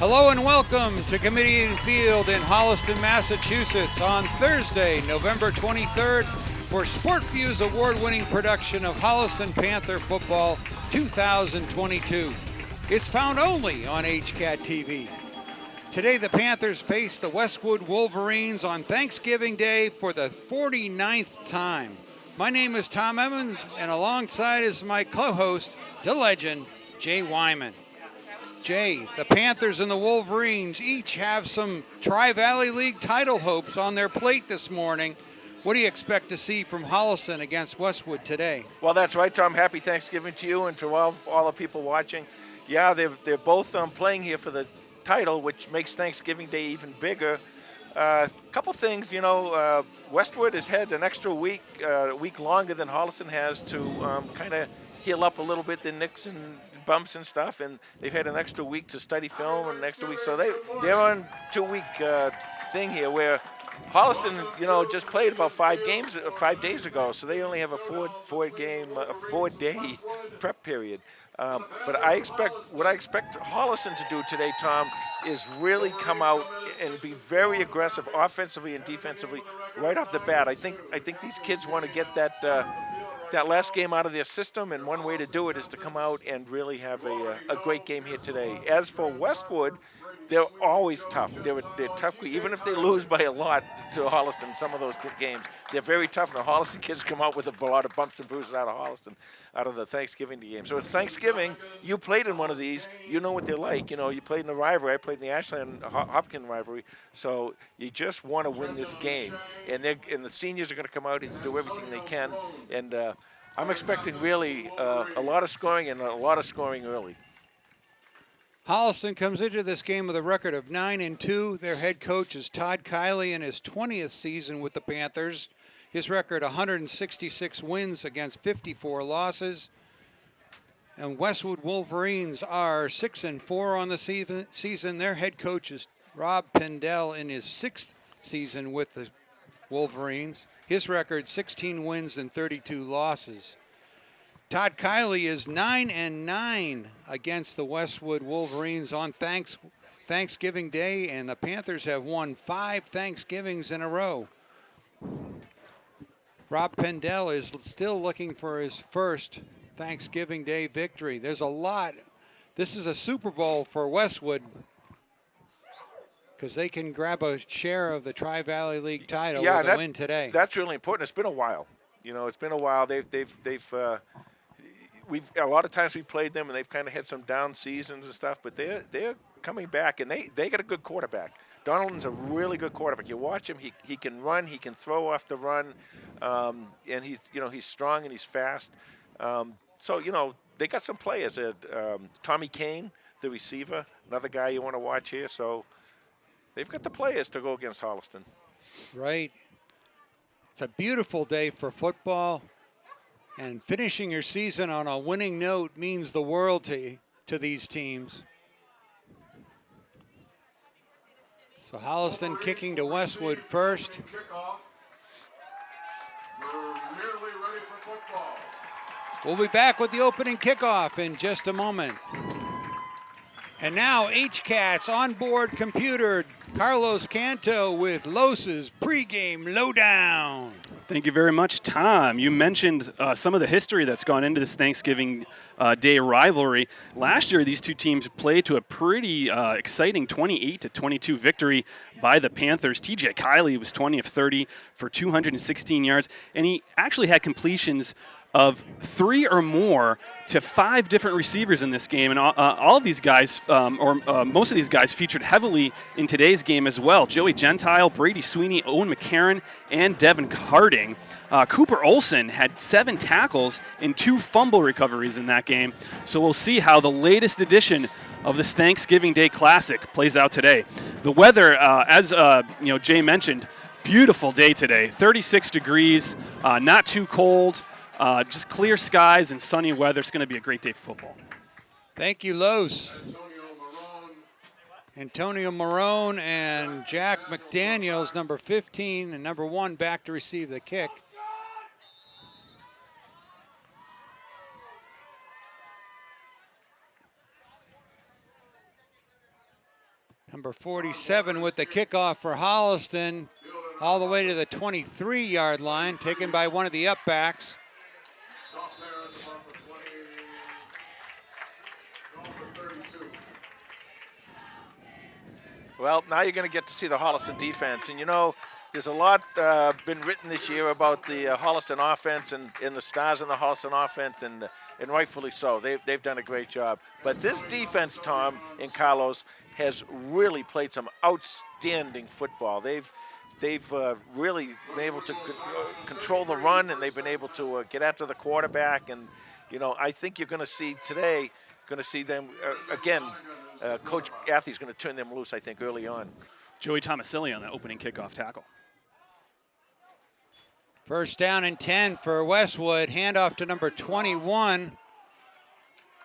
Hello and welcome to Committee Field in Holliston, Massachusetts on Thursday, November 23rd for SportView's award-winning production of Holliston Panther Football 2022. It's found only on HCAT TV. Today the Panthers face the Westwood Wolverines on Thanksgiving Day for the 49th time. My name is Tom Evans, and alongside is my co-host, the legend, Jay Wyman. Jay, the Panthers and the Wolverines each have some Tri-Valley League title hopes on their plate this morning. What do you expect to see from Holliston against Westwood today? Well, that's right, Tom. Happy Thanksgiving to you and to all the people watching. Yeah, they're both playing here for the title, which makes Thanksgiving Day even bigger. A couple things, Westwood has had an extra week, a week longer than Holliston has to kind of heal up a little bit the nicks and bumps and stuff, and they've had an extra week to study film and an extra week, so they're on 2-week thing here where Holliston, just played about 5 days ago, so they only have a four-day prep period. But what I expect Holliston to do today, Tom, is really come out and be very aggressive offensively and defensively right off the bat. I think these kids want to get that last game out of their system, and one way to do it is to come out and really have a great game here today. As for Westwood, they're always tough. They're tough, even if they lose by a lot to Holliston. Some of those games, they're very tough. And the Holliston kids come out with a lot of bumps and bruises out of Holliston, out of the Thanksgiving game. So it's Thanksgiving. You played in one of these. You know what they're like. You played in the rivalry. I played in the Ashland-Hopkins rivalry. So you just want to win this game. And the seniors are going to come out here to do everything they can. And I'm expecting really a lot of scoring and a lot of scoring early. Holliston comes into this game with a record of 9-2. Their head coach is Todd Kiley in his 20th season with the Panthers. His record, 166 wins against 54 losses. And Westwood Wolverines are 6-4 on the season. Their head coach is Rob Pendell in his 6th season with the Wolverines. His record, 16 wins and 32 losses. Todd Kiley is 9-9 against the Westwood Wolverines on Thanksgiving Day, and the Panthers have won 5 Thanksgivings in a row. Rob Pendell is still looking for his first Thanksgiving Day victory. There's a lot. This is a Super Bowl for Westwood because they can grab a share of the Tri-Valley League title with a win today. That's really important. It's been a while. It's been a while. A lot of times we played them, and they've kind of had some down seasons and stuff, but they're coming back, and they got a good quarterback. Donaldson's a really good quarterback. You watch him; he can run, he can throw off the run, and he's strong and he's fast. So they got some players. Tommy Kane, the receiver, another guy you want to watch here. So they've got the players to go against Holliston. Right. It's a beautiful day for football. And finishing your season on a winning note means the world to these teams. So Holliston kicking to Westwood first. We'll be back with the opening kickoff in just a moment. And now HCAT's onboard computer, Carlos Canto with Los's pregame lowdown. Thank you very much, Tom. You mentioned some of the history that's gone into this Thanksgiving Day rivalry. Last year, these two teams played to a pretty exciting 28-22 victory by the Panthers. TJ Kiley was 20 of 30 for 216 yards, and he actually had completions of 3 or more to 5 different receivers in this game. And all of these guys, most of these guys, featured heavily in today's game as well. Joey Gentile, Brady Sweeney, Owen McCarron, and Devin Harding. Cooper Olson had 7 tackles and 2 fumble recoveries in that game. So we'll see how the latest edition of this Thanksgiving Day Classic plays out today. The weather, as Jay mentioned, beautiful day today. 36 degrees, not too cold. Just clear skies and sunny weather. It's going to be a great day for football. Thank you, Los. Antonio Marone and Jack McDaniels, number 15 and number 1, back to receive the kick. Number 47 with the kickoff for Holliston, all the way to the 23-yard line, taken by one of the upbacks. Well, now you're going to get to see the Holliston defense. And, you know, there's a lot been written this year about the Holliston offense and the stars in the Holliston offense, and rightfully so. They've done a great job. But this defense, Tom and Carlos, has really played some outstanding football. They've really been able to control the run, and they've been able to get after the quarterback. And, you know, I think you're going to see today, them, again, Coach Athey's going to turn them loose, I think, early on. Joey Tomasilli on the opening kickoff tackle. First down and 10 for Westwood. Handoff to number 21,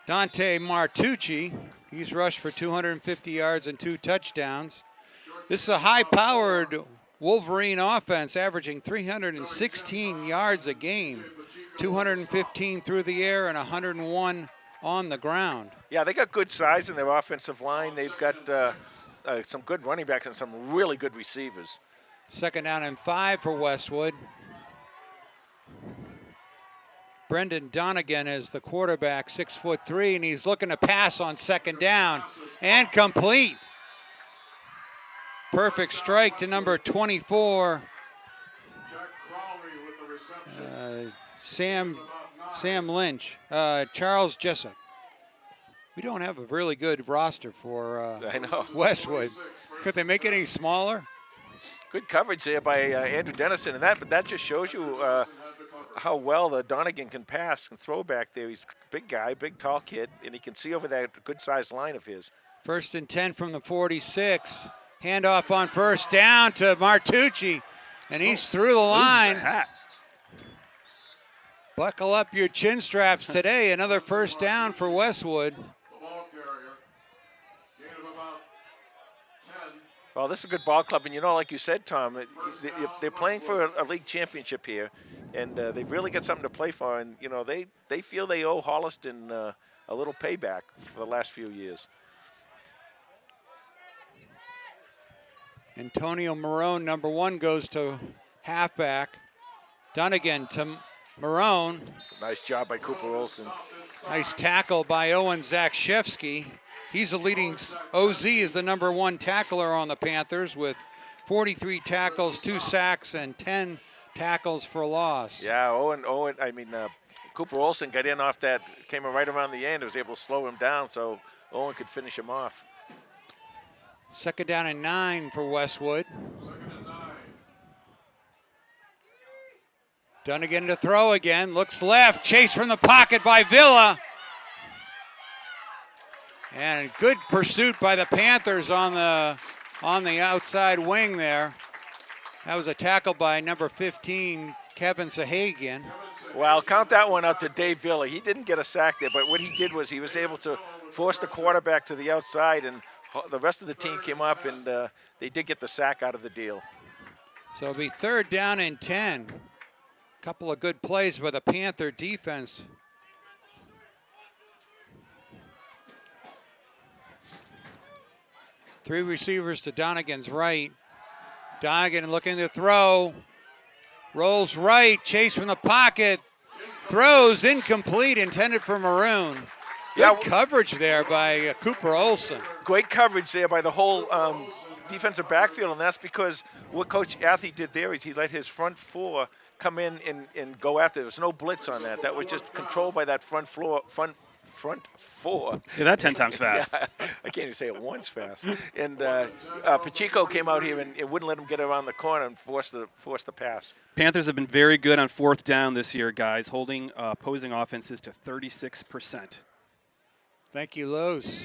Dante Martucci. He's rushed for 250 yards and 2 touchdowns. This is a high-powered Wolverine offense, averaging 316 yards a game, 215 through the air and 101 on the ground. Yeah, they got good size in their offensive line. They've got some good running backs and some really good receivers. Second down and 5 for Westwood. Brendan Donegan is the quarterback, 6'3", and he's looking to pass on second down and complete. Perfect strike to number 24, Sam Lynch, Charles Jessup. We don't have a really good roster for I know. Westwood. Could they make it any smaller? Good coverage there by Andrew Dennison, but that just shows you how well the Donegan can pass and throw back there. He's a big guy, big tall kid, and he can see over that good-sized line of his. First and 10 from the 46. Handoff on first down to Martucci, and he's through the line. Buckle up your chin straps today. Another first down for Westwood. Well, this is a good ball club, and you know, like you said, Tom, they're playing for a league championship here, and they've really got something to play for. And you know, they feel they owe Holliston a little payback for the last few years. Antonio Marone, number 1, goes to halfback. Donegan to Marone. Nice job by Cooper Olson. Nice tackle by Owen Zakshevsky. He's the leading, OZ is the number 1 tackler on the Panthers with 43 tackles, 2 sacks, and 10 tackles for loss. Yeah, Cooper Olson got in off that, came right around the end, was able to slow him down so Owen could finish him off. Second down and 9 for Westwood. Donegan to throw again, looks left, chased from the pocket by Villa. And good pursuit by the Panthers on the outside wing there. That was a tackle by number 15, Kevin Sahagian. Well, count that one out to Dave Villa. He didn't get a sack there, but what he did was he was able to force the quarterback to the outside, and the rest of the team came up, and they did get the sack out of the deal. So it'll be third down and 10. Couple of good plays by the Panther defense. Three receivers to Donegan's right. Donegan looking to throw. Rolls right, chase from the pocket. Throws incomplete, intended for Maroon. Good coverage there by Cooper Olson. Great coverage there by the whole defensive backfield, and that's because what Coach Athey did there is he let his front 4 come in and go after. There was no blitz on that. That was just controlled by that front 4. Say that 10 times fast. Yeah, I can't even say it once fast. And Pacheco came out here and it wouldn't let him get around the corner and force the pass. Panthers have been very good on fourth down this year, guys, holding opposing offenses to 36%. Thank you, Lowe's.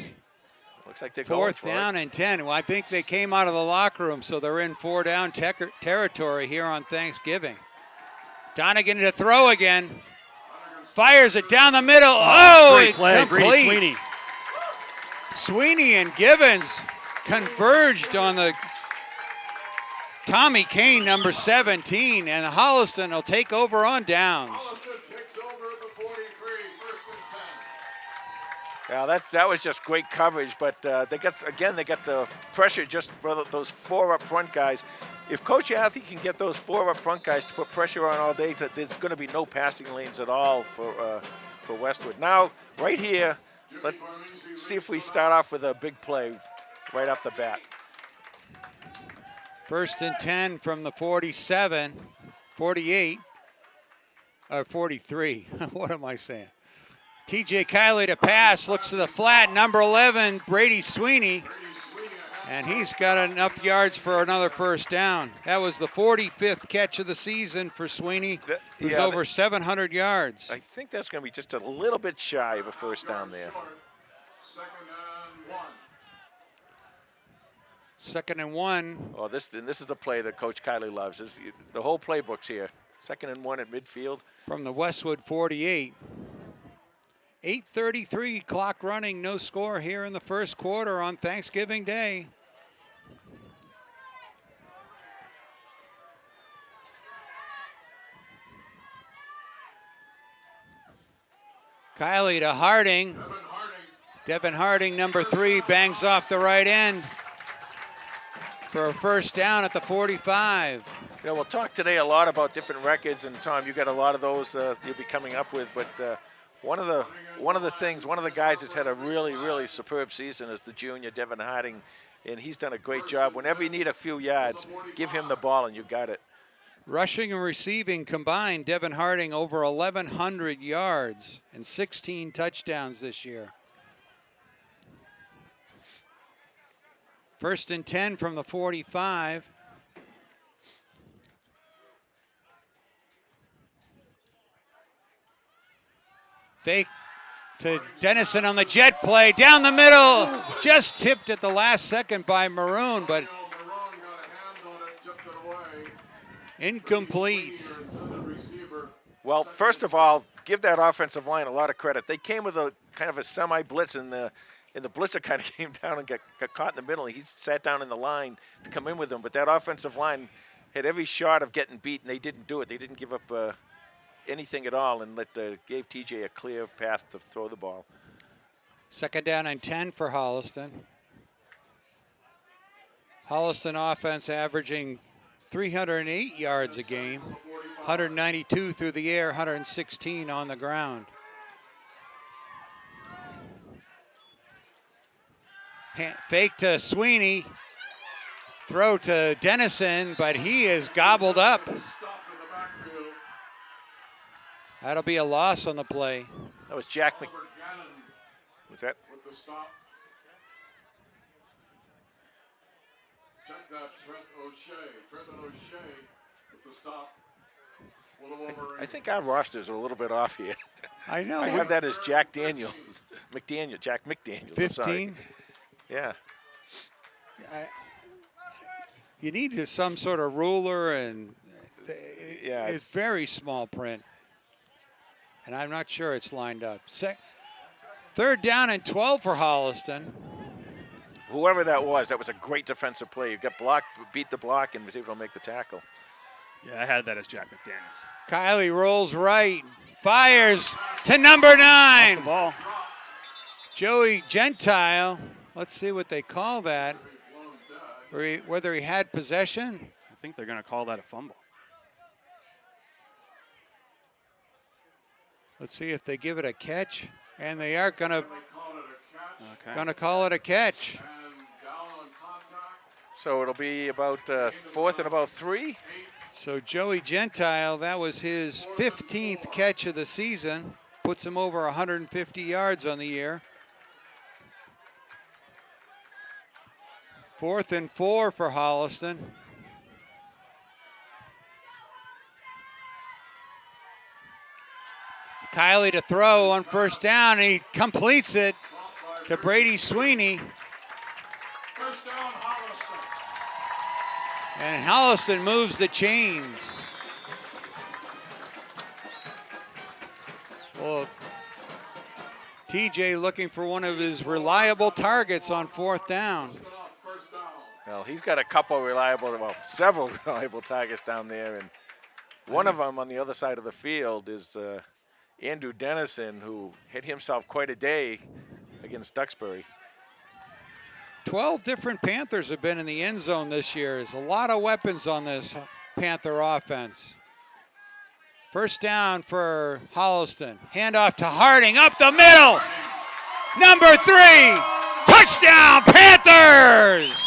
Looks like they're going for Fourth down and 10. Well, I think they came out of the locker room, so they're in 4-down territory here on Thanksgiving. Donegan to throw again. Fires it down the middle. Oh, great play, Grady Sweeney. Sweeney and Givens converged on the Tommy Kane, number 17, and Holliston will take over on downs. Yeah, that was just great coverage, but they got the pressure just for those 4 up front guys. If Coach Athey can get those 4 up front guys to put pressure on all day, there's going to be no passing lanes at all for Westwood. Now, right here, let's see if we start off with a big play right off the bat. 1st and 10 from the 47, 48, or 43. What am I saying? TJ Kiley to pass, looks to the flat, number 11, Brady Sweeney, and he's got enough yards for another 1st down. That was the 45th catch of the season for Sweeney, who's over 700 yards. I think that's going to be just a little bit shy of a 1st down there. 2nd and 1. Oh, this is a play that Coach Kiley loves. The whole playbook's here. 2nd and 1 at midfield. From the Westwood 48. 8:33 clock running, no score here in the 1st quarter on Thanksgiving Day. Kiley to Harding. Devin Harding, number 3, bangs off the right end for a 1st down at the 45. You know, we'll talk today a lot about different records, and Tom, you got a lot of those you'll be coming up with, but one of the guys that's had a really superb season is the junior Devin Harding, and he's done a great job. Whenever you need a few yards, give him the ball and you got it. Rushing and receiving combined, Devin Harding over 1,100 yards and 16 touchdowns this year. 1st and 10 from the 45. Fake to Dennison on the jet play, down the middle, just tipped at the last second by Maroon, but incomplete. Well, first of all, give that offensive line a lot of credit. They came with a kind of a semi-blitz, and the blitzer kind of came down and got caught in the middle. He sat down in the line to come in with them, but that offensive line had every shot of getting beat, and they didn't do it. They didn't give up anything at all, and gave TJ a clear path to throw the ball. 2nd down and 10 for Holliston. Holliston offense averaging 308 yards a game, 192 through the air, 116 on the ground. Fake to Sweeney, throw to Dennison, but he is gobbled up. That'll be a loss on the play. That was Jack What's that? Check that, Trent O'Shea with the stop. I think our rosters are a little bit off here. I know. I have that as Jack Daniels. Jack McDaniels. 15? Yeah. You need some sort of ruler, and yeah, it's very small print. And I'm not sure it's lined up. 3rd down and 12 for Holliston. Whoever that was a great defensive play. You got blocked, beat the block, and was able to make the tackle. Yeah, I had that as Jack McDaniels. Kiley rolls right, fires to number 9. Off the ball. Joey Gentile. Let's see what they call that. Whether he had possession. I think they're going to call that a fumble. Let's see if they give it a catch, and they are going to call it a catch. So it'll be about 4th and about 3. So Joey Gentile, that was his 15th catch of the season, puts him over 150 yards on the year. 4th and 4 for Holliston. Kiley to throw on 1st down, and he completes it to Brady Sweeney. 1st down, Holliston. And Holliston moves the chains. Well, TJ looking for one of his reliable targets on 4th down. Well, he's got several reliable targets down there, and one of them on the other side of the field is Andrew Dennison, who hit himself quite a day against Duxbury. 12 different Panthers have been in the end zone this year. There's a lot of weapons on this Panther offense. First down for Holliston. Handoff to Harding, up the middle. Number 3, touchdown Panthers!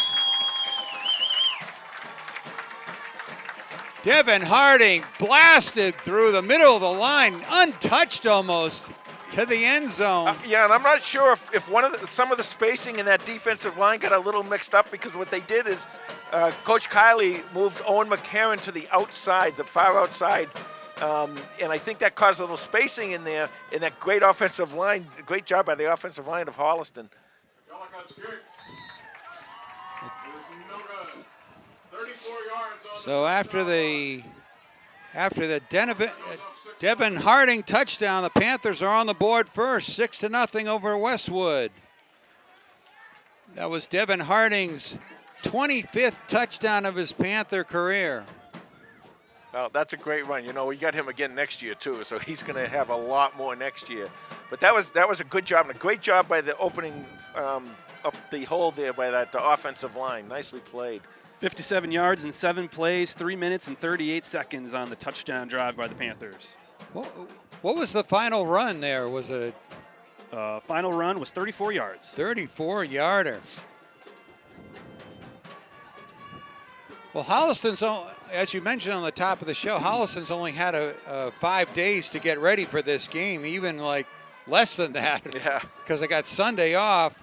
Devin Harding blasted through the middle of the line, untouched almost, to the end zone. Yeah, and I'm not sure if some of the spacing in that defensive line got a little mixed up, because what they did is Coach Kiley moved Owen McCarron to the outside, the far outside, and I think that caused a little spacing in there in that great offensive line. Great job by the offensive line of Holliston. So after the Devin Harding touchdown, the Panthers are on the board first, 6-0 over Westwood. That was Devin Harding's 25th touchdown of his Panther career. Well, that's a great run. You know, we got him again next year too, so he's going to have a lot more next year. But that was a good job, and a great job by the opening up the hole there by the offensive line. Nicely played. 57 yards in 7 plays, 3 minutes and 38 seconds on the touchdown drive by the Panthers. What was the final run there? Was it final run was 34 yards. 34-yarder. Well, Holliston's, as you mentioned on the top of the show, Holliston's only had 5 days to get ready for this game, even like less than that. Yeah. Because they got Sunday off.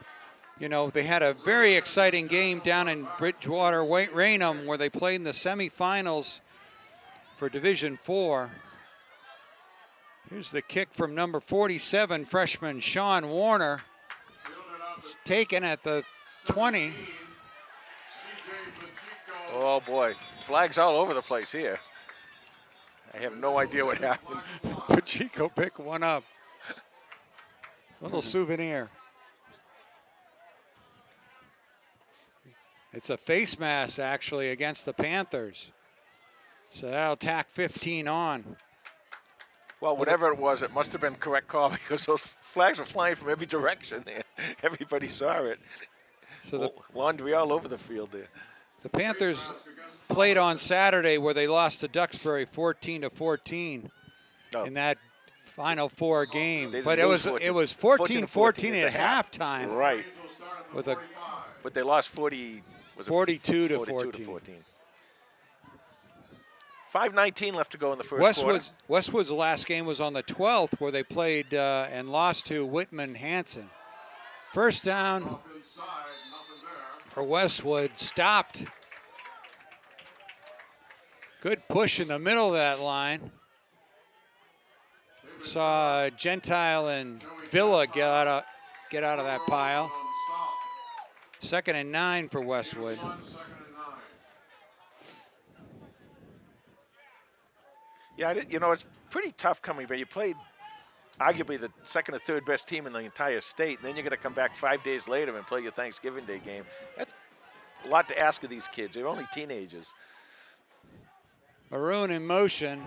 You know, they had a very exciting game down in Bridgewater, Raynham, where they played in the semifinals for Division 4. Here's the kick from number 47, freshman Sean Warner. It's taken at the 20. Oh boy, flags all over the place here. I have no idea what happened. Pacheco picked one up. Little souvenir. It's a face mask, actually, against the Panthers. So that'll tack 15 on. Well, whatever it was, it must have been correct call, because those flags were flying from every direction there. Everybody saw it. So laundry all over the field there. The Panthers played on Saturday, where they lost to Duxbury 14-14 in that Final Four game. But it was 14-14 at halftime. Right. But they lost 42 to 14. 5:19 left to go in the first quarter. Westwood's last game was on the 12th, where they played and lost to Whitman-Hanson. First down for Westwood, stopped. Good push in the middle of that line. Saw Gentile and Villa get out of that pile. 2nd and 9 for Westwood. Yeah, you know, it's pretty tough coming, but you played arguably the second or third best team in the entire state, and then you're going to come back 5 days later and play your Thanksgiving Day game. That's a lot to ask of these kids. They're only teenagers. Maroon in motion.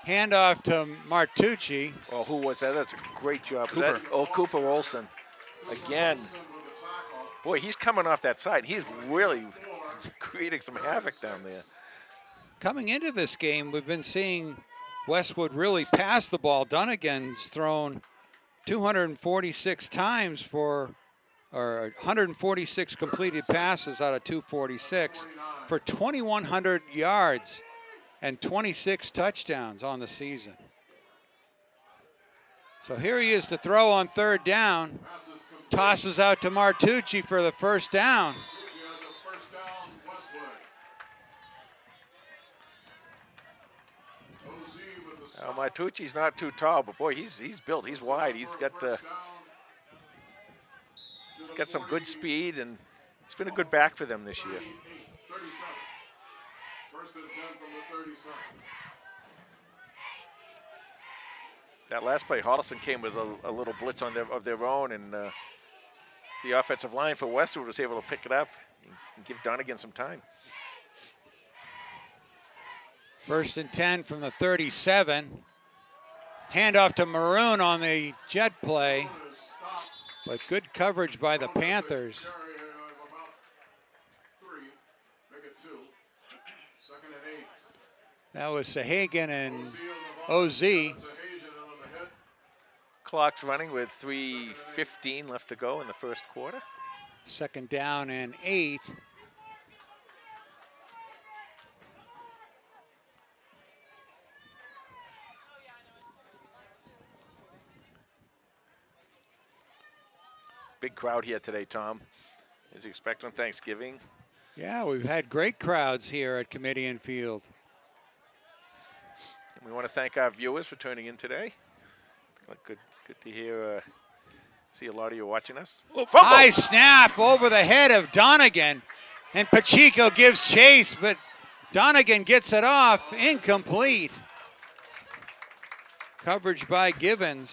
Handoff to Martucci. Oh, who was that? That's a great job. Cooper. Cooper Olson. Again. Boy, he's coming off that side. He's really creating some havoc down there. Coming into this game, we've been seeing Westwood really pass the ball. Dunnigan's thrown 246 times or 146 completed passes out of 246 for 2,100 yards and 26 touchdowns on the season. So here he is to throw on 3rd down. Tosses out to Martucci for the first down. Martucci's not too tall, but boy, he's built. He's wide. He's got some good speed, and it's been a good back for them this year. That last play, Holliston came with a little blitz of their own, and the offensive line for Westwood was able to pick it up and give Donegan some time. 1st and 10 from the 37. Handoff to Maroon on the jet play. But good coverage by the Panthers. Carry of about 3. Make it 2. Second and 8. That was Sahagan and Ozzie on the ball. OZ. That's a Hagen on the hit. Clock's running with 3:15 left to go in the first quarter. Second down and 8. Big crowd here today, Tom. As you expect on Thanksgiving. Yeah, we've had great crowds here at Committee Field. And we want to thank our viewers for tuning in today. Good to hear, see a lot of you watching us. Oh, High snap over the head of Donegan. And Pacheco gives chase, but Donegan gets it off. Incomplete. Coverage by Givens.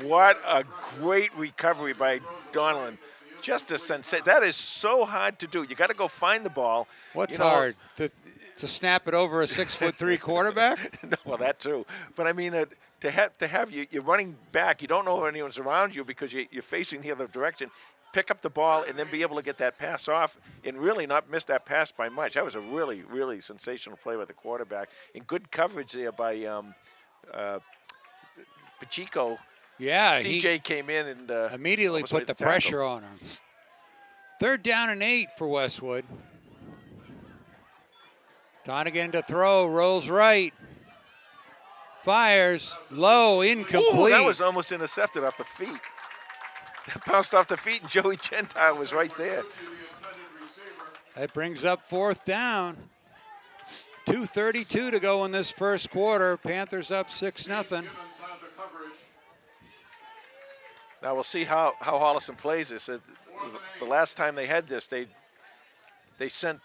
What a great recovery by Donlin. Just a sensation. That is so hard to do. You got to go find the ball. What's You know, hard? To snap it over a 6'3" quarterback? No, well, that too. But I mean, to have you're running back. You don't know if anyone's around you because you're facing the other direction. Pick up the ball and then be able to get that pass off and really not miss that pass by much. That was a really, really sensational play by the quarterback. And good coverage there by Pacheco. Yeah, CJ came in and immediately almost put made the tackle. pressure on him. Third down and 8 for Westwood. Donegan to throw, rolls right. Fires, low, incomplete. Ooh, that was almost intercepted off the feet. That bounced off the feet, and Joey Gentile was right there. That brings up fourth down. 2:32 to go in this first quarter. Panthers up 6-0. Now we'll see how Holliston plays this. The last time they had this, they sent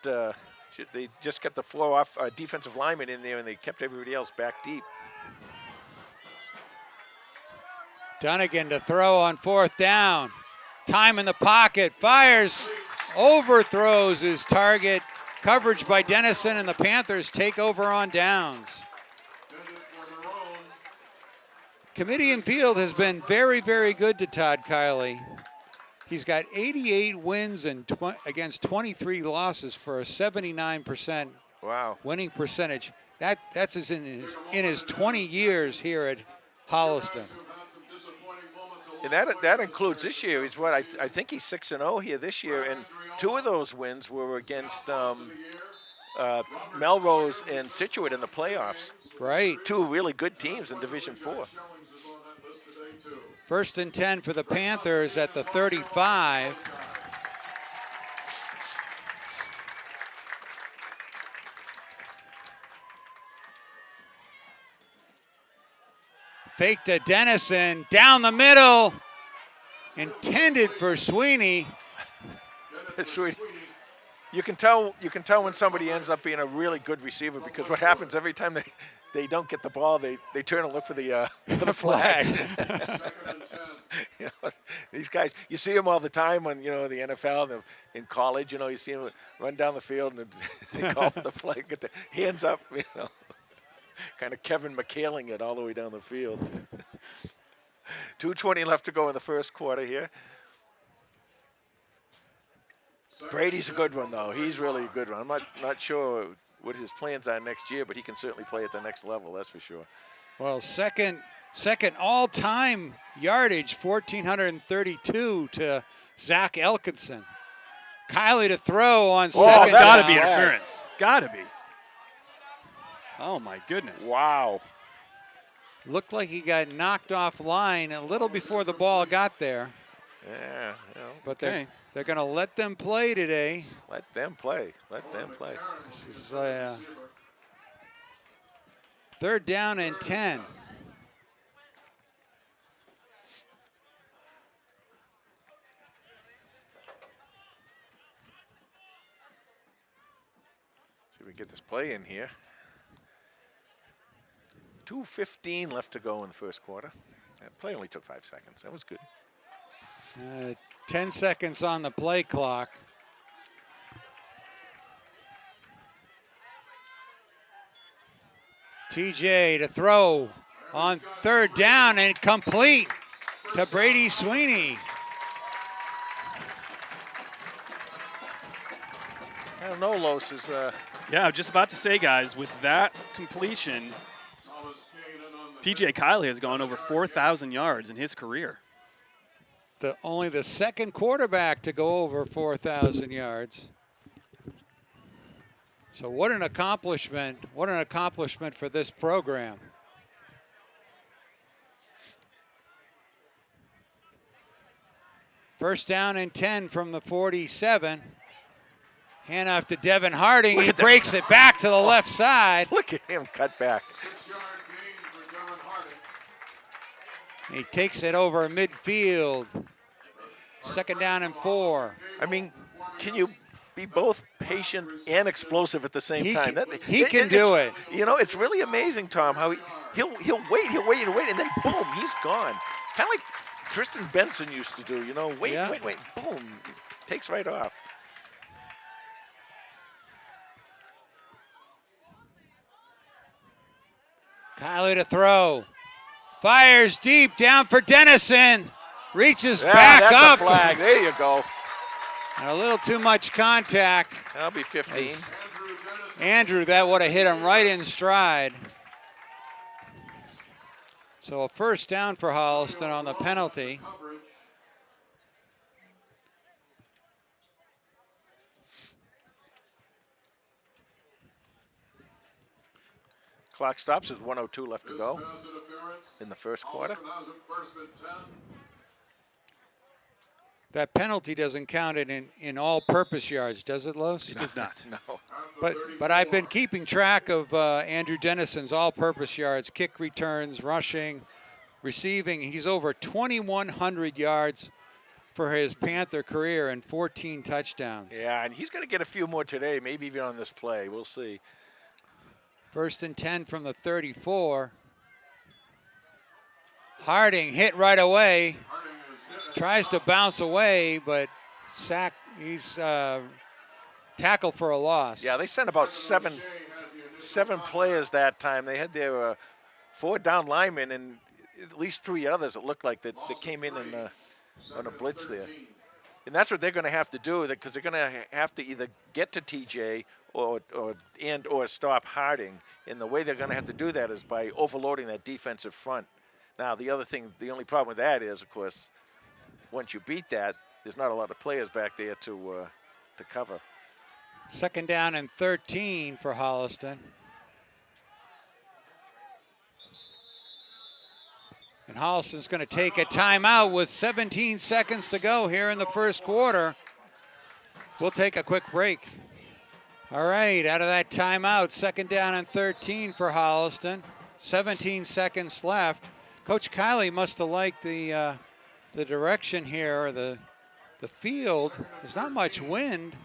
they just got the floor off defensive lineman in there, and they kept everybody else back deep. Donegan to throw on fourth down. Time in the pocket, fires, overthrows his target. Coverage by Dennison, and the Panthers take over on downs. Committee Field has been very, very good to Todd Kiley. He's got 88 wins and against 23 losses for a 79% winning percentage. That's in his 20 years here at Holliston. And that includes this year. He's what I think he's 6-0 here this year, and 2 of those wins were against Melrose and Situate in the playoffs. Right. 2 really good teams in Division 4. First and 10 for the Panthers at the 35. Fake to Dennison, down the middle, intended for Sweeney. Sweeney. You can tell when somebody ends up being a really good receiver, because what happens every time they don't get the ball, they turn and look for the flag. You know, these guys, you see them all the time on the NFL and in college. You see them run down the field and they call for the flag, get the hands up. Kind of Kevin McHaling it all the way down the field. 2:20 left to go in the first quarter here. Brady's a good one, though. He's really a good one. I'm not sure what his plans are next year, but he can certainly play at the next level, that's for sure. Well, second all-time yardage, 1,432 to Zach Elkinson. Kiley to throw on second. Oh, got to down. be interference. Got to be. Oh, my goodness. Wow. Looked like he got knocked off line a little before the ball got there. Yeah. But they're going to let them play today. Let them play. Let them play. This is third down and 10. See if we can get this play in here. 2:15 left to go in the first quarter. That play only took 5 seconds. That was good. 10 seconds on the play clock. TJ to throw on third down and complete to Brady Sweeney. I don't know, Los is. Yeah, I was just about to say, guys, with that completion, Thomas Kane in on the TJ Kiley has gone over 4,000 yards in his career. Only the second quarterback to go over 4,000 yards. So what an accomplishment. What an accomplishment for this program. First down and 10 from the 47. Handoff to Devin Harding. He breaks it back to the left side. Look at him cut back. 6-yard gain for Devin Harding. He takes it over midfield. Second down and 4. I mean, can you be both patient and explosive at the same time? He can do it. You know, it's really amazing, Tom, how he'll wait, and then boom, he's gone. Kind of like Tristan Benson used to do, you know, wait, boom, takes right off. Kiley to throw. Fires deep, down for Dennison. Reaches back that's up. A flag. There you go. And a little too much contact. That'll be 15. Andrew, that would have hit him right in stride. So a first down for Holliston on the penalty. Clock stops with 1:02 left to go in the first quarter. That penalty doesn't count it in all-purpose yards, does it, Los? It does not. No. But I've been keeping track of Andrew Dennison's all-purpose yards, kick returns, rushing, receiving. He's over 2,100 yards for his Panther career and 14 touchdowns. Yeah, and he's going to get a few more today, maybe even on this play. We'll see. First and 10 from the 34. Harding hit right away. Tries to bounce away, but he's tackled for a loss. Yeah, they sent about seven players that time. They had their 4 down linemen and at least 3 others, it looked like, that came in and, on a blitz there. And that's what they're going to have to do, because they're going to have to either get to TJ or stop Harding. And the way they're going to have to do that is by overloading that defensive front. Now, the only problem with that is, of course, once you beat that, there's not a lot of players back there to cover. Second down and 13 for Holliston. And Holliston's going to take a timeout with 17 seconds to go here in the first quarter. We'll take a quick break. All right, out of that timeout, second down and 13 for Holliston. 17 seconds left. Coach Kiley must have liked the direction here, the field. There's not much wind.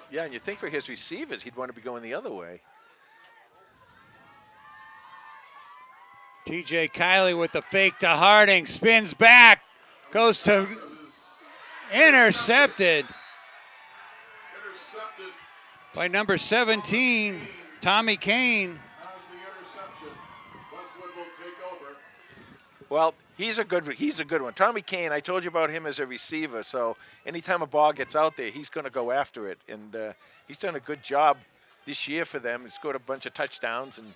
Yeah, and you think for his receivers, he'd want to be going the other way. TJ Kiley with the fake to Harding, spins back, goes to intercepted by number 17, Tommy Kane. Well, he's a good one. Tommy Kane, I told you about him as a receiver, so anytime a ball gets out there, he's going to go after it. And he's done a good job this year for them. He scored a bunch of touchdowns and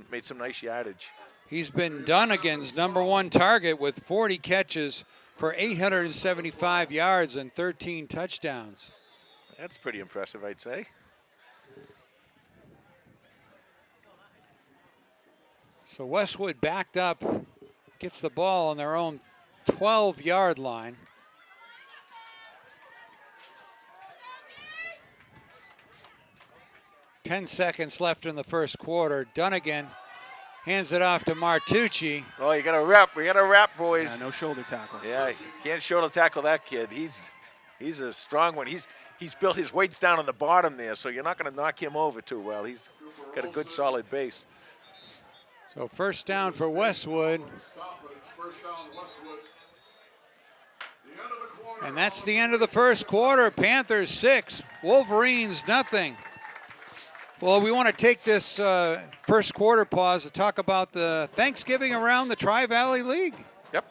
made some nice yardage. He's been Dunnigan's #1 target with 40 catches for 875 yards and 13 touchdowns. That's pretty impressive, I'd say. So Westwood backed up, gets the ball on their own 12-yard line. Ten seconds left in the first quarter. Dunnigan hands it off to Martucci. Oh, you got to wrap. We got to wrap, boys. Yeah, no shoulder tackles. Yeah, you can't shoulder tackle that kid. He's a strong one. He's built his weights down on the bottom there, so you're not going to knock him over too well. He's got a good solid base. So first down for Westwood. And that's the end of the first quarter. Panthers 6, Wolverines nothing. Well, we want to take this first quarter pause to talk about the Thanksgiving around the Tri-Valley League. Yep.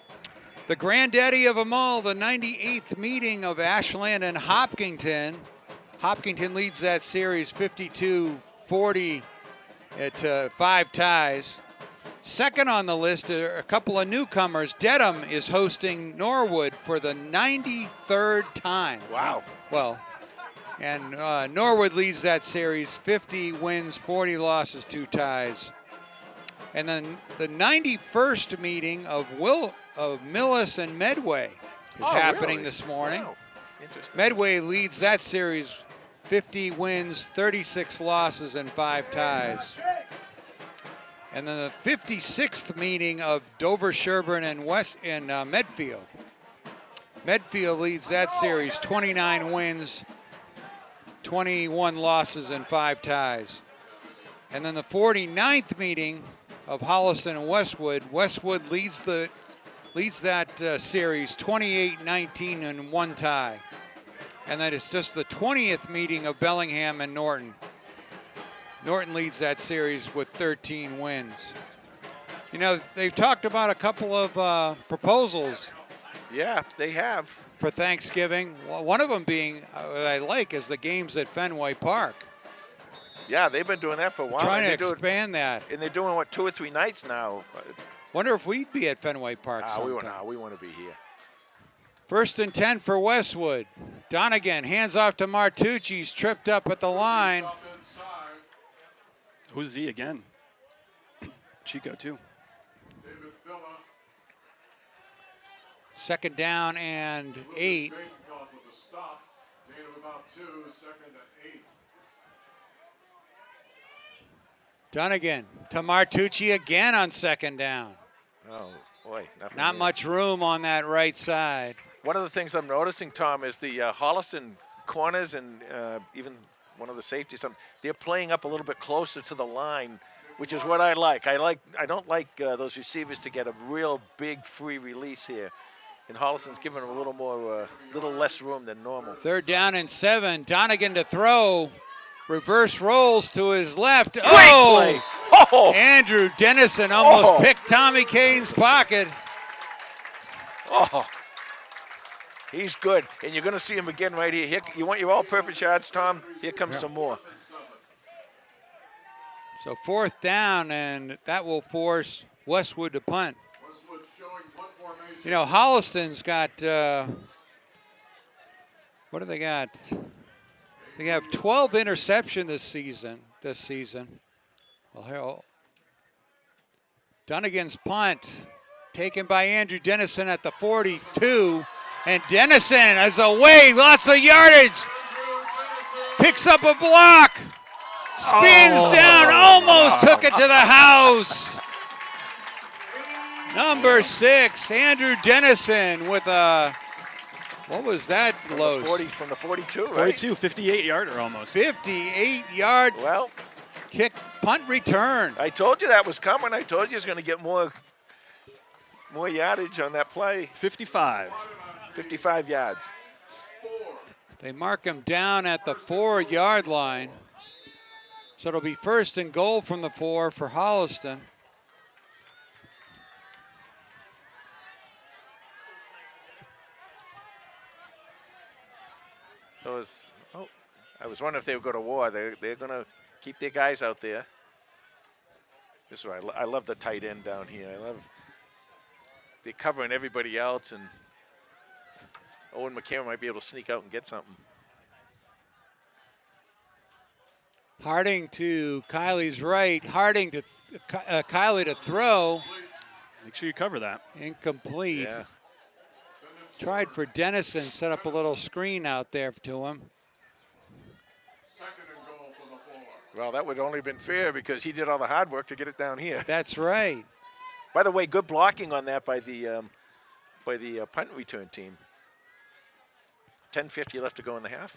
The granddaddy of them all, the 98th meeting of Ashland and Hopkinton. Hopkinton leads that series 52-40 at 5 ties. Second on the list are a couple of newcomers. Dedham is hosting Norwood for the 93rd time. Wow. Well, and Norwood leads that series 50 wins, 40 losses, 2 ties. And then the 91st meeting of Millis and Medway is happening really? this morning. Wow. Interesting. Medway leads that series 50 wins, 36 losses, and 5 ties. And then the 56th meeting of Dover, Sherburne, and Medfield. Medfield leads that series 29 wins, 21 losses, and 5 ties. And then the 49th meeting of Holliston and Westwood. Westwood leads that series 28-19 and 1 tie. And that is just the 20th meeting of Bellingham and Norton. Norton leads that series with 13 wins. You know, they've talked about a couple of proposals. Yeah, they have. For Thanksgiving. One of them being, what I like, is the games at Fenway Park. Yeah, they've been doing that for a while. Trying to expand that. And they're doing, 2 or 3 nights now. Wonder if we'd be at Fenway Park sometime. We want to be here. 1st and 10 for Westwood. Donegan hands off to Martucci. He's tripped up at the line. Who's he again? Chico, too. David Villa. 2nd down and 8. Big call for the stop. Gain of about 2, 2nd and 8. Donegan to Martucci again on 2nd down. Oh, boy. Nothing Not here. much room on that right side. One of the things I'm noticing, Tom, is the Holliston corners and even one of the safeties, they're playing up a little bit closer to the line, which is what I like. I don't like those receivers to get a real big free release here. And Holliston's giving them a little more, little less room than normal. 3rd down and 7. Donegan to throw. Reverse rolls to his left. Great play. Oh! Andrew Dennison almost picked Tommy Kane's pocket. Oh, he's good. And you're going to see him again right here. You want your all-purpose yards, Tom? Here comes some more. So 4th down, and that will force Westwood to punt. Westwood showing punt formation. You know, Holliston's got, what do they got? They have 12 interception this season. Well, here, Donegan's punt taken by Andrew Dennison at the 42. And Dennison is away, lots of yardage. Picks up a block. Spins down, almost took it to the house. Number 6, Andrew Dennison with a, what was that, Lowe's? From the 42, right? 42, 58-yarder almost. 58-yard kick, punt return. I told you that was coming. I told you he's going to get more yardage on that play. 55. 55 yards. They mark him down at the 4-yard line. So it'll be 1st and goal from the 4 for Holliston. I was wondering if they would go to war. They're going to keep their guys out there. This is why I love the tight end down here. They're covering everybody else, and Owen McCameron might be able to sneak out and get something. Harding to Kiley's right. Harding to Kiley to throw. Make sure you cover that. Incomplete. Yeah. Tried for Dennison, set up a little screen out there to him. 2nd and goal for the 4. Well, that would only have been fair because he did all the hard work to get it down here. That's right. By the way, good blocking on that by the punt return team. 10:50 left to go in the half.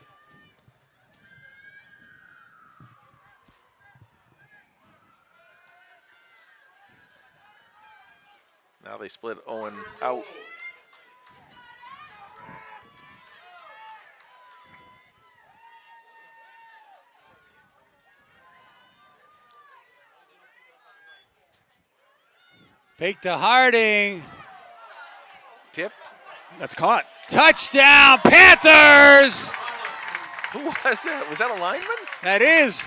Now they split Owen out. Fake to Harding. tipped. That's caught. Touchdown, Panthers! Who was that? Was that a lineman? That is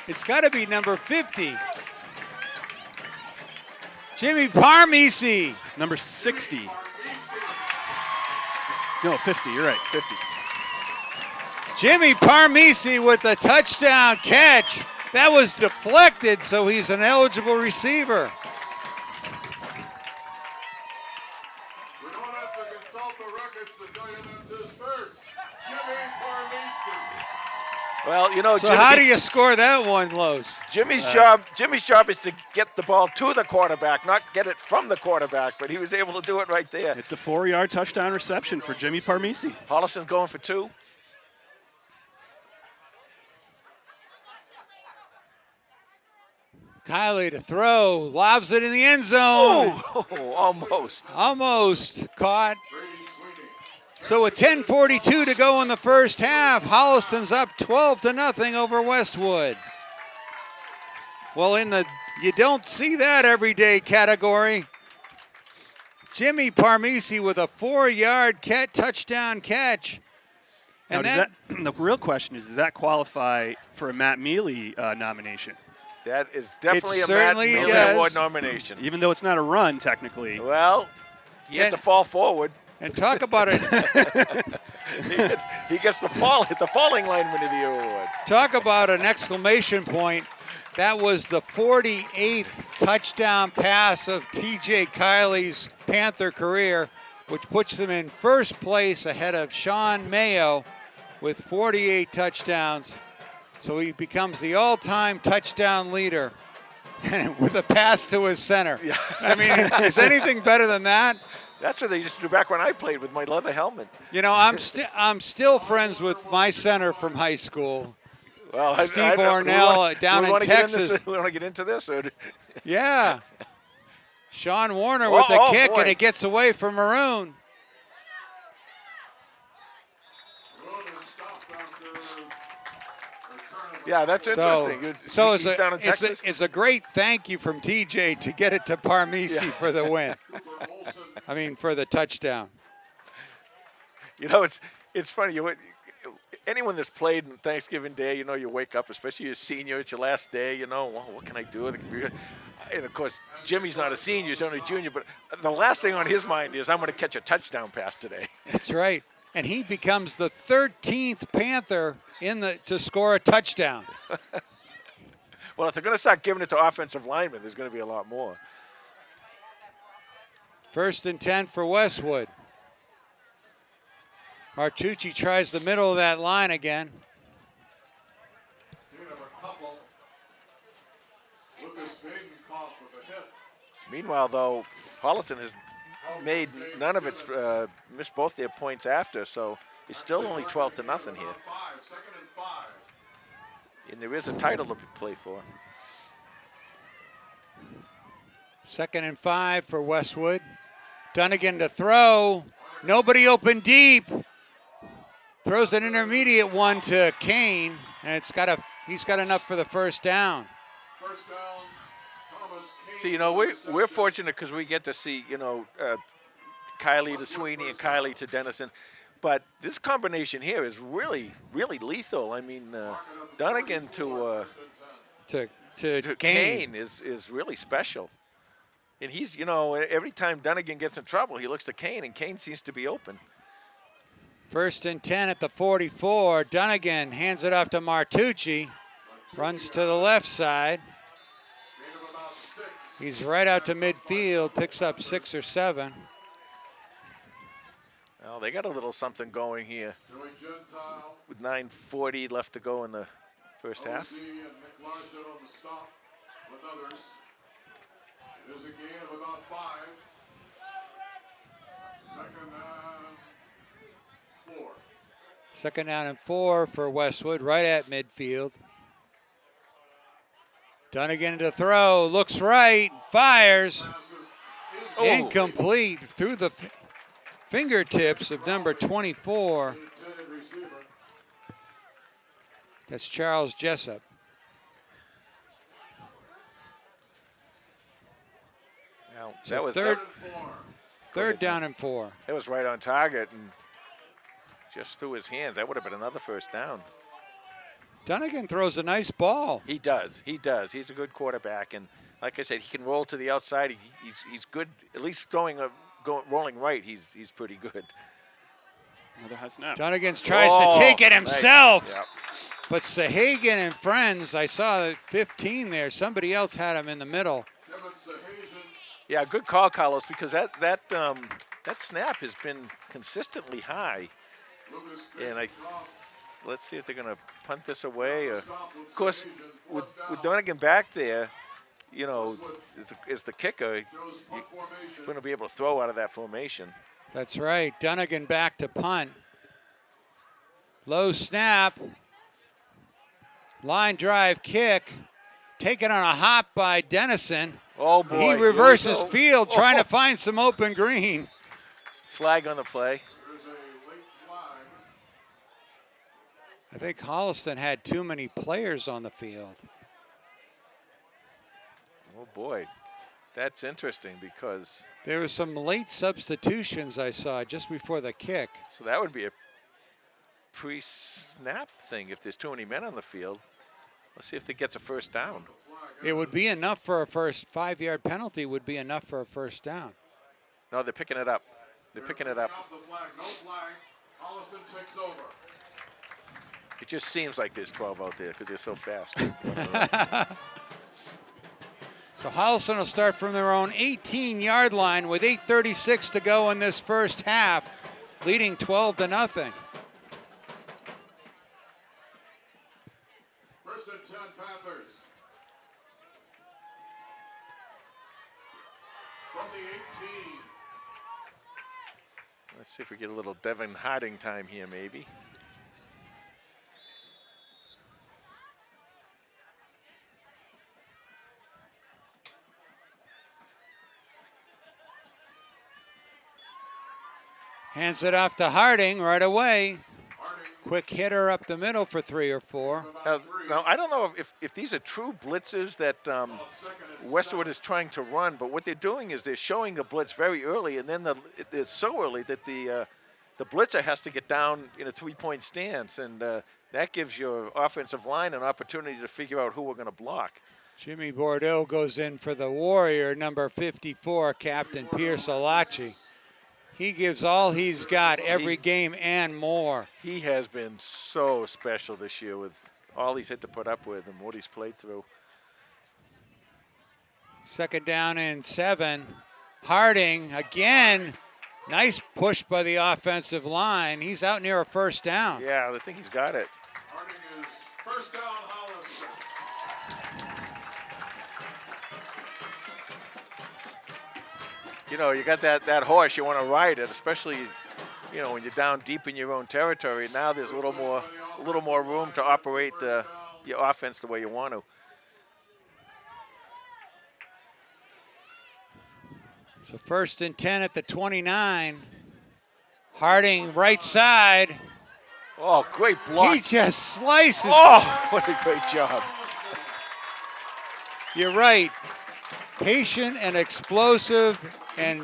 it's got to be number 50. Jimmy Parmeese. Number 60. No, 50. You're right. 50. Jimmy Parmeese with a touchdown catch. That was deflected, so he's an eligible receiver. We don't have to consult the records to tell you that's his first. Jimmy Parmeese. Well, you know, So how do you score that one, Lowe's? Jimmy's job is to get the ball to the quarterback, not get it from the quarterback, but he was able to do it right there. It's a 4-yard touchdown reception for Jimmy Parmeese. Holliston going for 2. Kylie to throw, lobs it in the end zone. Oh, almost. Almost caught. So with 10:42 to go in the first half, Holliston's up 12-0 over Westwood. Well, in the you don't see that every day category, Jimmy Parmeese with a 4-yard touchdown catch. And Now, the real question is, does that qualify for a Matt Mealy nomination? That is definitely It a Matt certainly Mealy does. Award nomination. Even though it's not a run, technically. Well, he had to fall forward. And talk about it. He gets the falling lineman of the year award. Talk about an exclamation point. That was the 48th touchdown pass of TJ Kiley's Panther career, which puts them in first place ahead of Sean Mayo with 48 touchdowns. So he becomes the all-time touchdown leader with a pass to his center. Yeah. I mean, is anything better than that? That's what they used to do back when I played with my leather helmet. You know, I'm still friends with my center from high school. Well, Steve Ornell down in Texas. We want to get into this? Or? Yeah. Sean Warner with the kick, boy. and it gets away from Maroon. Yeah, that's interesting. So He's down in Texas. it's a great thank you from TJ to get it to Parmeese for the win. I mean, for the touchdown. You know, it's funny. Anyone that's played on Thanksgiving Day, you know, you wake up, especially you're a senior, it's your last day, you know, well, what can I do? And, of course, Jimmy's not a senior, he's only a junior, but the last thing on his mind is, I'm going to catch a touchdown pass today. That's right. And he becomes the 13th Panther to score a touchdown. Well, if they're going to start giving it to offensive linemen, there's going to be a lot more. 1st and 10 for Westwood. Martucci tries the middle of that line again. Meanwhile, though, Holliston has made none of its missed both their points after, so it's still only 12-0 here. And there is a title to play for. 2nd and 5 for Westwood. Dunnigan to throw. Nobody open deep. Throws an intermediate one to Kane, and he's got enough for the first down. First down, Thomas Kane. See, you know, we're fortunate because we get to see, you know, Kylie to Sweeney and Kylie to Dennison. But this combination here is really, really lethal. I mean, Dunnigan to Kane is really special. And he's, you know, every time Dunnigan gets in trouble, he looks to Kane, and Kane seems to be open. 1st and 10 at the 44. Dunnigan hands it off to Martucci. Runs to the left side. He's right out to midfield, picks up 6 or 7. Well, they got a little something going here. With 9:40 left to go in the first half. It is a gain of about 5. 2nd and 4. 2nd down and 4 for Westwood, right at midfield. Dunnigan to throw, looks right, fires. Oh. Incomplete through the fingertips of number 24. That's Charles Jessup. Well, So that was third down and 4. It was right on target and just through his hands. That would have been another first down. Dunnigan throws a nice ball. He does. He does. He's a good quarterback, and like I said, he can roll to the outside. He's good. At least rolling right. He's pretty good. Another high snap. Dunnigan tries to take it himself. Nice. Yep. But Sahagan and friends, I saw 15 there. Somebody else had him in the middle. Yeah, good call, Carlos, because that snap has been consistently high. And let's see if they're going to punt this away. Of course, with Dunnigan back there, you know, is the kicker. He's going to be able to throw out of that formation. That's right. Dunnigan back to punt. Low snap. Line drive kick. Taken on a hop by Dennison. Oh, boy. He reverses field, trying to find some open green. Flag on the play. I think Holliston had too many players on the field. Oh, boy. That's interesting because... There were some late substitutions I saw just before the kick. So that would be a pre-snap thing if there's too many men on the field. Let's see if it gets a first down. It would be enough for a 5-yard penalty would be enough for a first down. No, they're picking it up. They're picking it up. No flag. Holliston takes over. It just seems like there's 12 out there because they're so fast. So Holliston will start from their own 18-yard line with 8:36 to go in this first half, leading 12-0. First and 10 Panthers. From the 18. Let's see if we get a little Devin Harding time here, maybe. Hands it off to Harding right away. Quick hitter up the middle for 3 or 4. Now I don't know if these are true blitzes that Westwood is trying to run, but what they're doing is they're showing the blitz very early, and then it's so early that the blitzer has to get down in a 3-point stance, and that gives your offensive line an opportunity to figure out who we're going to block. Jimmy Bordeaux goes in for the Warrior, number 54, Captain Pierce Alachi. He gives all he's got every game and more. He has been so special this year with all he's had to put up with and what he's played through. Second down and 7. Harding again. Nice push by the offensive line. He's out near a first down. Yeah, I think he's got it. Harding is first down, Holliston. You know, you got that horse, you want to ride it, especially, you know, when you're down deep in your own territory. Now there's a little more room to operate your offense the way you want to. So first and 10 at the 29. Harding right side. Oh, great block. He just slices. Oh, what a great job. You're right. Patient and explosive and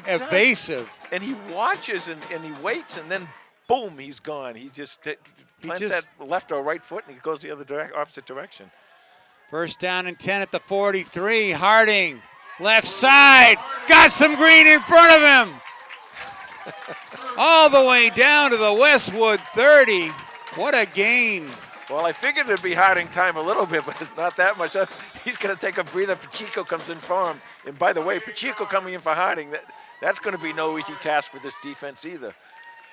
evasive. And he watches and he waits, and then boom, he's gone. He just plants that left or right foot, and he goes the other opposite direction. First down and 10 at the 43. Harding, left side, got some green in front of him. All the way down to the Westwood 30. What a gain. Well, I figured it'd be Harding time a little bit, but it's not that much. He's going to take a breather. Pacheco comes in for him. And by the way, Pacheco coming in for Harding, that's going to be no easy task for this defense either.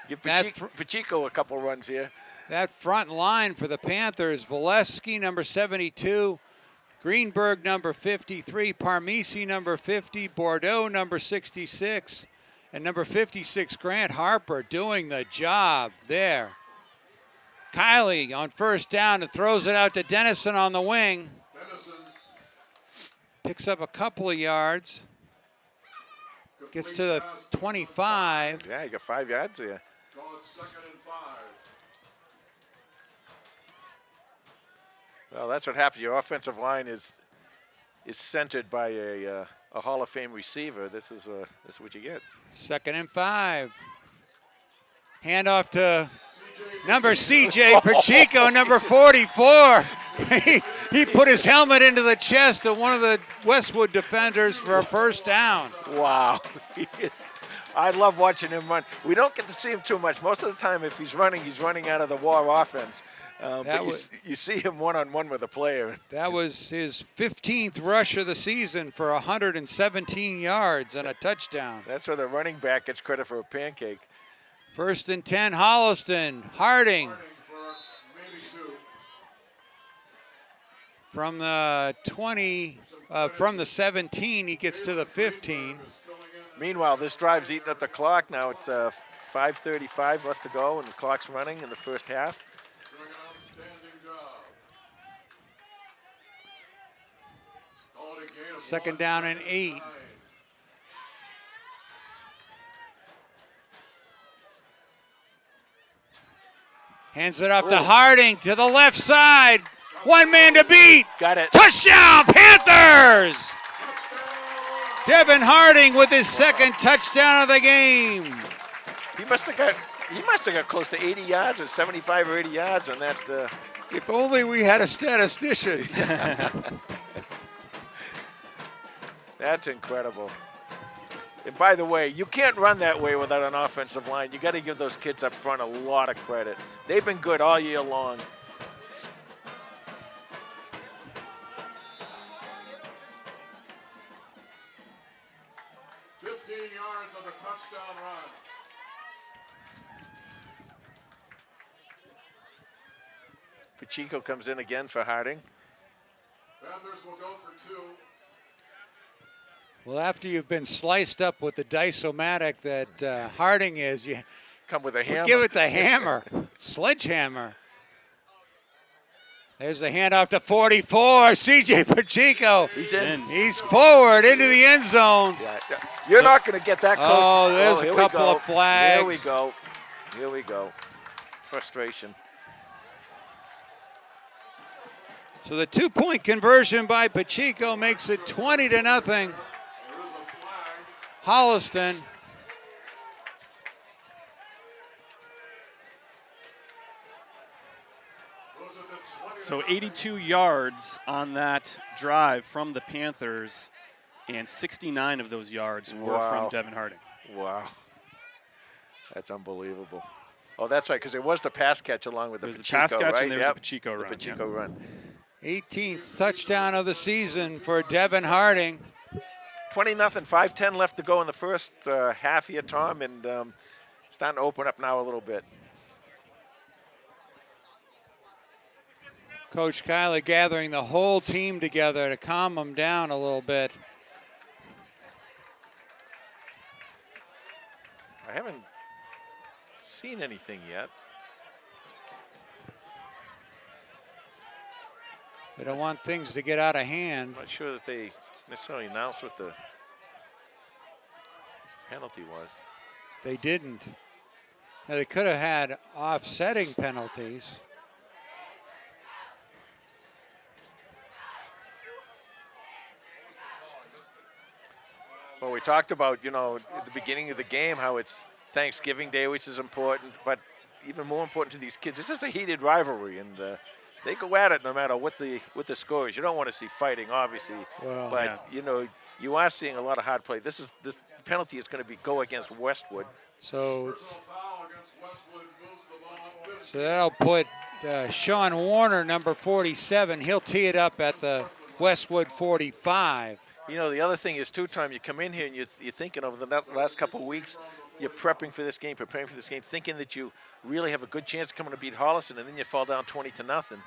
Give Pacheco a couple runs here. That front line for the Panthers, Valesky, number 72, Greenberg, number 53, Parmisi, number 50, Bordeaux, number 66, and number 56, Grant Harper, doing the job there. Kiley on first down and throws it out to Dennison on the wing. Picks up a couple of yards. Gets to the 25. Yeah, you got 5 yards there. Second and 5. Well, that's what happens. Your offensive line is centered by a Hall of Fame receiver, this is what you get. 2nd and 5. Handoff to number C.J. Pacheco, number 44. He put his helmet into the chest of one of the Westwood defenders for a first down. Wow. I love watching him run. We don't get to see him too much. Most of the time, if he's running out of the war offense. But you see him one-on-one with a player. That was his 15th rush of the season for 117 yards and a touchdown. That's where the running back gets credit for a pancake. 1st and 10, Holliston. Harding. From the 20, from the 17, he gets to the 15. Meanwhile, this drive's eating up the clock. Now it's 5:35 left to go, and the clock's running in the first half. 2nd down and 8. Hands it up to Harding to the left side. One man to beat. Got it. Touchdown, Panthers! Devin Harding with his 2nd touchdown of the game. He must have got close to 80 yards or 75 or 80 yards on that. If only we had a statistician. That's incredible. And by the way, you can't run that way without an offensive line. You got to give those kids up front a lot of credit. They've been good all year long. Yards on the touchdown run. Pacheco comes in again for Harding. Panthers will go for 2. Well, after you've been sliced up with the dice-o-matic that Harding is, you come with a hammer. Give it the hammer, sledgehammer. There's the handoff to 44, C.J. Pacheco. He's in. He's forward into the end zone. Yeah. You're not going to get that close. Oh, there's a couple of flags. Here we go. Here we go. Frustration. So the 2-point conversion by Pacheco makes it 20-0. Holliston. So 82 yards on that drive from the Panthers, and 69 of those yards were from Devin Harding. Wow. That's unbelievable. Oh, that's right, because there was the pass catch along with the Pacheco, pass catch, right? and there was a Pacheco run. The Pacheco run. 18th touchdown of the season for Devin Harding. 20-0, 5:10 left to go in the first half here, Tom, and starting to open up now a little bit. Coach Kylie gathering the whole team together to calm them down a little bit. I haven't seen anything yet. They don't want things to get out of hand. I'm not sure that they necessarily announced what the penalty was. They didn't. Now, they could have had offsetting penalties. Well, we talked about, at the beginning of the game how it's Thanksgiving Day, which is important, but even more important to these kids, this is a heated rivalry, and they go at it no matter what the score is. You don't want to see fighting, obviously, but you are seeing a lot of hard play. The penalty is going to go against Westwood. So that'll put Sean Warner, number 47. He'll tee it up at the Westwood 45. The other thing is, too, Tom, you come in here and you're thinking over the last couple of weeks, you're preparing for this game, thinking that you really have a good chance of coming to beat Holliston, and then you fall down 20-0.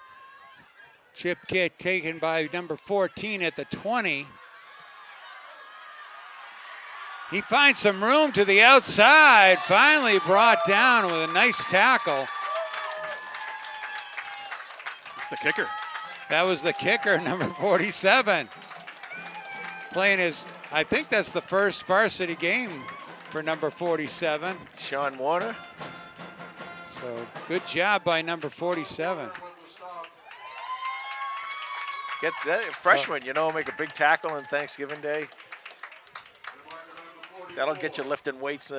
Chip kick taken by number 14 at the 20. He finds some room to the outside, finally brought down with a nice tackle. It's the kicker. That was the kicker, number 47. Playing I think that's the first varsity game for number 47. Sean Warner. So good job by number 47. Get that freshman, make a big tackle on Thanksgiving Day. That'll get you lifting weights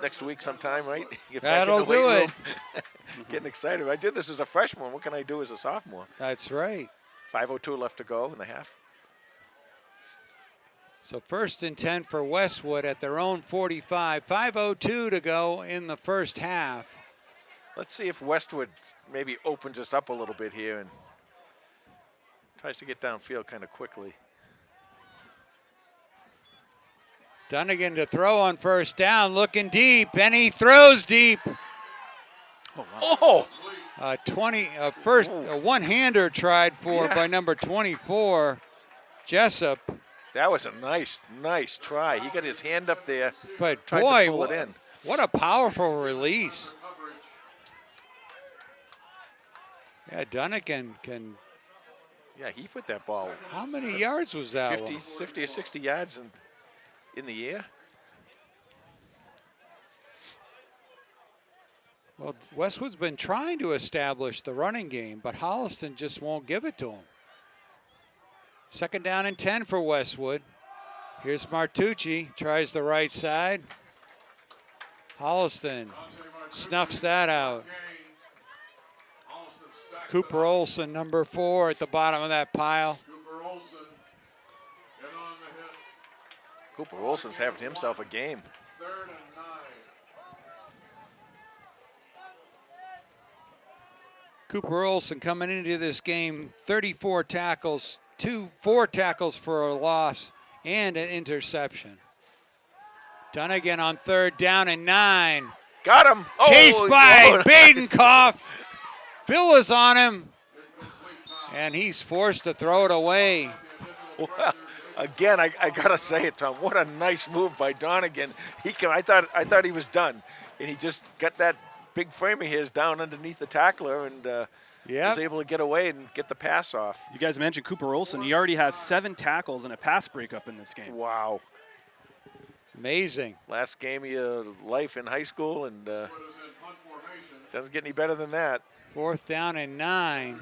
next week sometime, right? Get back in That'll the weight do it. room. Getting excited. I did this as a freshman. What can I do as a sophomore? That's right. 5:02 left to go in the half. So 1st and 10 for Westwood at their own 45. 5:02 to go in the first half. Let's see if Westwood maybe opens us up a little bit here and tries to get downfield kind of quickly. Dunnigan to throw on first down, looking deep, and he throws deep. Oh, wow. Oh! A one-hander tried for by number 24, Jessup. That was a nice try. He got his hand up there, But tried boy, to pull it in. what a powerful release. Yeah, Dunnigan can. Yeah, he put that ball How many yards was that 50 or 60 yards in the air. Well, Westwood's been trying to establish the running game, but Holliston just won't give it to him. 2nd down and 10 for Westwood. Here's Martucci, tries the right side. Holliston snuffs that out. Cooper Olson, number 4, at the bottom of that pile. Cooper Olson. Get on the hit. Cooper Olson's having himself a game. 3rd and 9. Cooper Olson coming into this game, 34 tackles, 4 tackles for a loss, and an interception. Dunnigan on 3rd down and 9. Got him. Chased Oh, by oh. Badenkoff. Phil is on him, and he's forced to throw it away. Well, again, I gotta say it, Tom. What a nice move by Donegan. I thought he was done, and he just got that big frame of his down underneath the tackler and was able to get away and get the pass off. You guys mentioned Cooper Olson. He already has 7 tackles and a pass breakup in this game. Wow. Amazing. Last game of your life in high school, and doesn't get any better than that. 4th down and 9.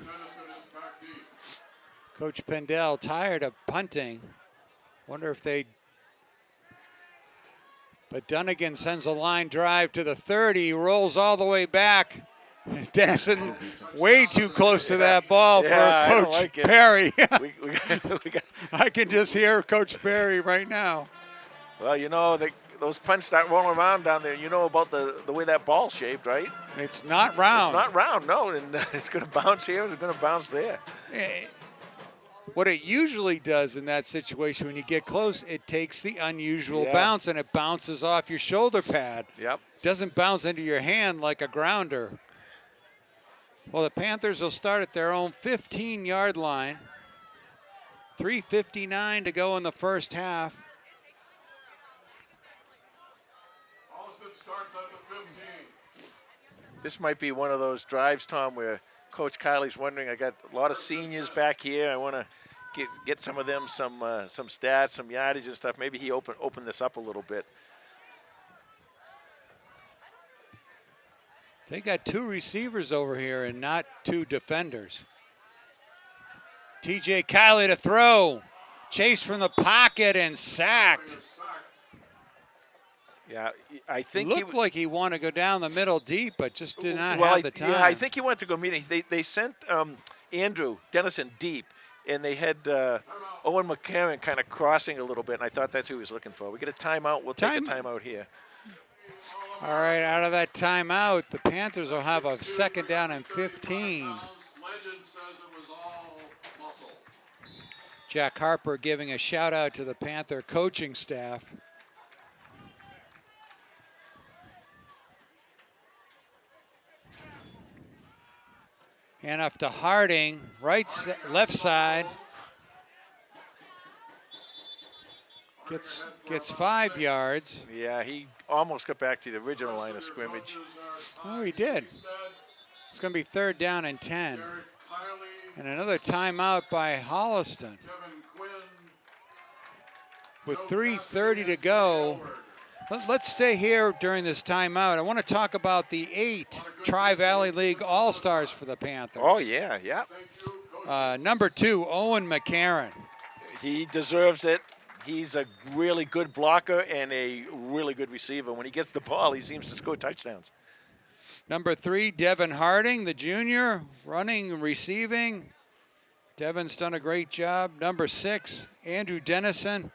Coach Pendel tired of punting. Wonder if they. But Dunnigan sends a line drive to the 30, rolls all the way back. Dennison way too close to that ball for Coach Perry. I can just hear Coach Perry right now. Well, those punts start rolling around down there. You know about the way that ball's shaped, right? It's not round. It's not round, no. And it's going to bounce here, it's going to bounce there. What it usually does in that situation when you get close, it takes the unusual bounce and it bounces off your shoulder pad. Yep. Doesn't bounce into your hand like a grounder. Well, the Panthers will start at their own 15-yard line. 3:59 to go in the first half. Starts at the 15. This might be one of those drives, Tom, where Coach Kiley's wondering, I got a lot of seniors back here. I want to get some of them some stats, some yardage and stuff. Maybe he open this up a little bit. They got 2 receivers over here and not 2 defenders. TJ Kiley to throw. Chased from the pocket and sacked. Yeah, I think looked like he wanted to go down the middle deep, but just did not have the time. Yeah, I think he wanted to go meet. They sent Andrew Dennison deep, and they had Owen McCarron kind of crossing a little bit, and I thought that's who he was looking for. We get a timeout. We'll take a timeout here. All right, out of that timeout, the Panthers will have a 2nd down and 15. Legend says it was all muscle. Jack Harper giving a shout out to the Panther coaching staff. And up to Harding, left side. Gets 5 yards. Yeah, he almost got back to the original line of scrimmage. Oh, he did. It's going to be 3rd down and 10. And another timeout by Holliston. With 3:30 to go. Let's stay here during this timeout. I want to talk about the 8 Tri-Valley League All-Stars for the Panthers. Oh, yeah. Number 2, Owen McCarron. He deserves it. He's a really good blocker and a really good receiver. When he gets the ball, he seems to score touchdowns. Number 3, Devin Harding, the junior, running and receiving. Devin's done a great job. Number 6, Andrew Dennison.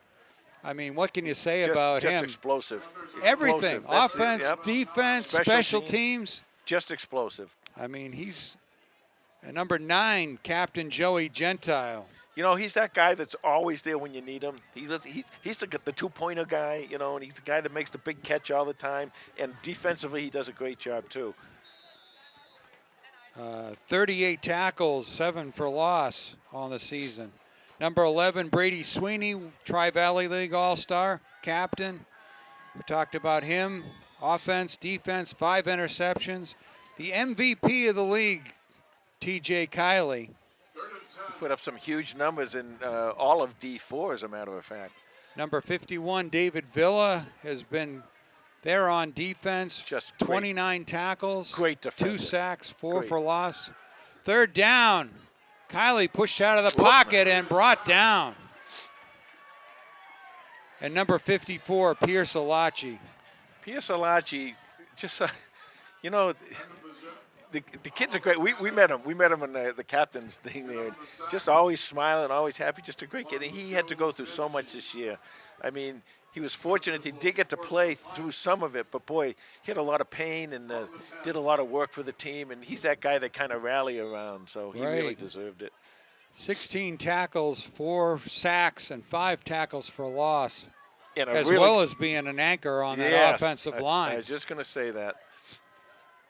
I mean, what can you say about him? Just explosive. Everything. That's Offense, yep. defense, special teams. Just explosive. I mean, he's number 9, Captain Joey Gentile. You know, he's that guy that's always there when you need him. He's the two-pointer guy, you know, and he's the guy that makes the big catch all the time. And defensively, he does a great job, too. 38 tackles, 7 for loss on the season. Number 11, Brady Sweeney, Tri-Valley League All-Star, captain. We talked about him. Offense, defense, 5 interceptions. The MVP of the league, TJ Kiley. He put up some huge numbers in all of D4, as a matter of fact. Number 51, David Villa, has been there on defense. Just 29 tackles. Great defender. 2 sacks, 4 Great. for loss. Third down. Kiley pushed out of the pocket and brought down. And number 54, Pierce Alachi. Pierce Alachi, just, you know, the kids are great. We met him. We met him in the captain's thing there. Just always smiling, always happy, just a great kid. And he had to go through so much this year. I mean, he was fortunate he did get to play through some of it, but boy, he had a lot of pain and did a lot of work for the team. And he's that guy that kind of rally around, so he really deserved it. 16 tackles, 4 sacks, and 5 tackles for loss, as really, well as being an anchor on that offensive line. I was just going to say that.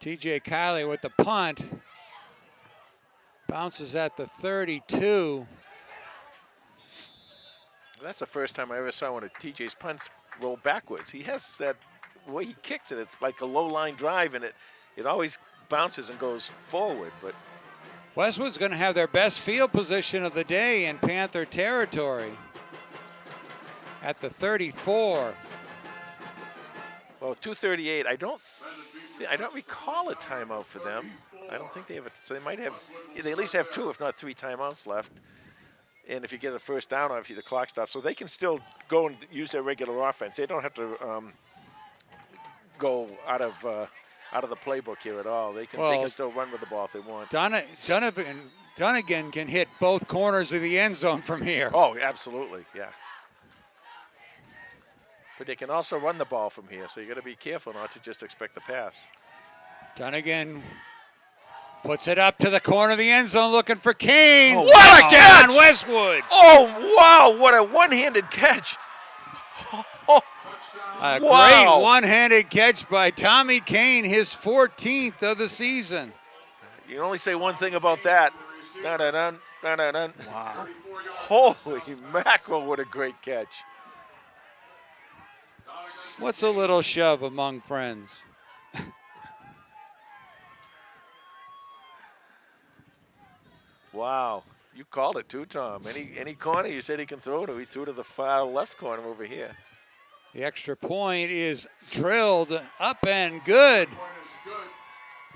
TJ Kiley with the punt. Bounces at the 32. That's the first time I ever saw one of TJ's punts roll backwards. He has that way he kicks it. It's like a low-line drive, and it always bounces and goes forward. But Westwood's going to have their best field position of the day in Panther territory at the 34. Well, 2:38. I don't recall a timeout for them. I don't think they have so they might have. They at least have 2, if not 3 timeouts left. And if you get a first down, or if the clock stops, so they can still go and use their regular offense. They don't have to go out of the playbook here at all. They can still run with the ball if they want. Dunnigan can hit both corners of the end zone from here. Oh, absolutely, yeah. But they can also run the ball from here, so you got to be careful not to just expect the pass. Dunnigan puts it up to the corner of the end zone looking for Kane. Oh, what a catch! On Westwood. Oh, wow, what a one-handed catch. A great one-handed catch by Tommy Kane, his 14th of the season. You can only say one thing about that. Dun-dun-dun, dun-dun-dun. Wow. Holy mackerel, what a great catch. What's a little shove among friends? Wow. You called it too, Tom. Any corner you said he can throw to, he threw to the far left corner over here. The extra point is drilled up and good.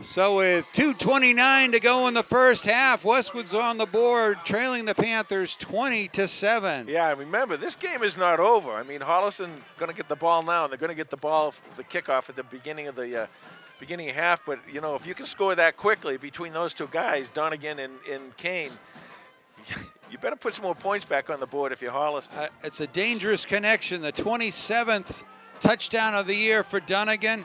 So with 2:29 to go in the first half, Westwood's on the board, trailing the Panthers 20-7. Yeah, remember, this game is not over. I mean, Holliston going to get the ball now, and they're going to get the ball, the kickoff at the beginning of the half. But, you know, if you can score that quickly between those 2 guys, Donegan and Kane, you better put some more points back on the board if you're Holliston. It's a dangerous connection. The 27th touchdown of the year for Donegan,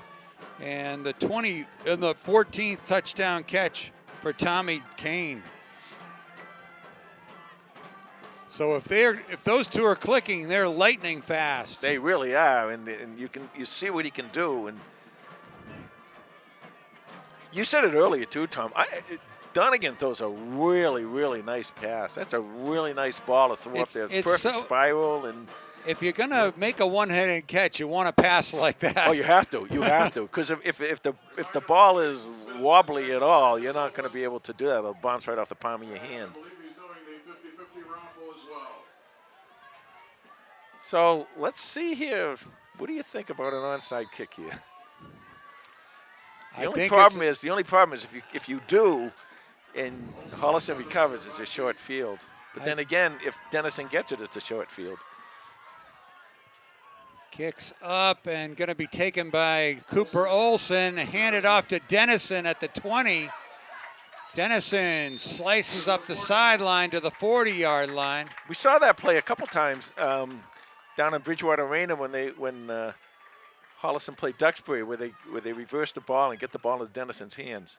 and the 14th touchdown catch for Tommy Kane. So if those 2 are clicking, they're lightning fast. They really are, and you see what he can do. And you said it earlier too, Tom. Donegan throws a really, really nice pass. That's a really nice ball to throw up there. Perfect spiral. And if you're going to make a one-handed catch, you want to pass like that. Oh, you have to. You have to. Because if the ball is wobbly at all, you're not going to be able to do that. It'll bounce right off the palm of your hand. So let's see here. What do you think about an onside kick here? The only problem is if you do, and Holliston recovers, it's a short field. But then again, if Dennison gets it, it's a short field. Kicks up and going to be taken by Cooper Olson, handed off to Dennison at the 20. Dennison slices up the sideline to the 40-yard line. We saw that play a couple times down in Bridgewater Arena when Holliston played Duxbury, where they reverse the ball and get the ball into Dennison's hands.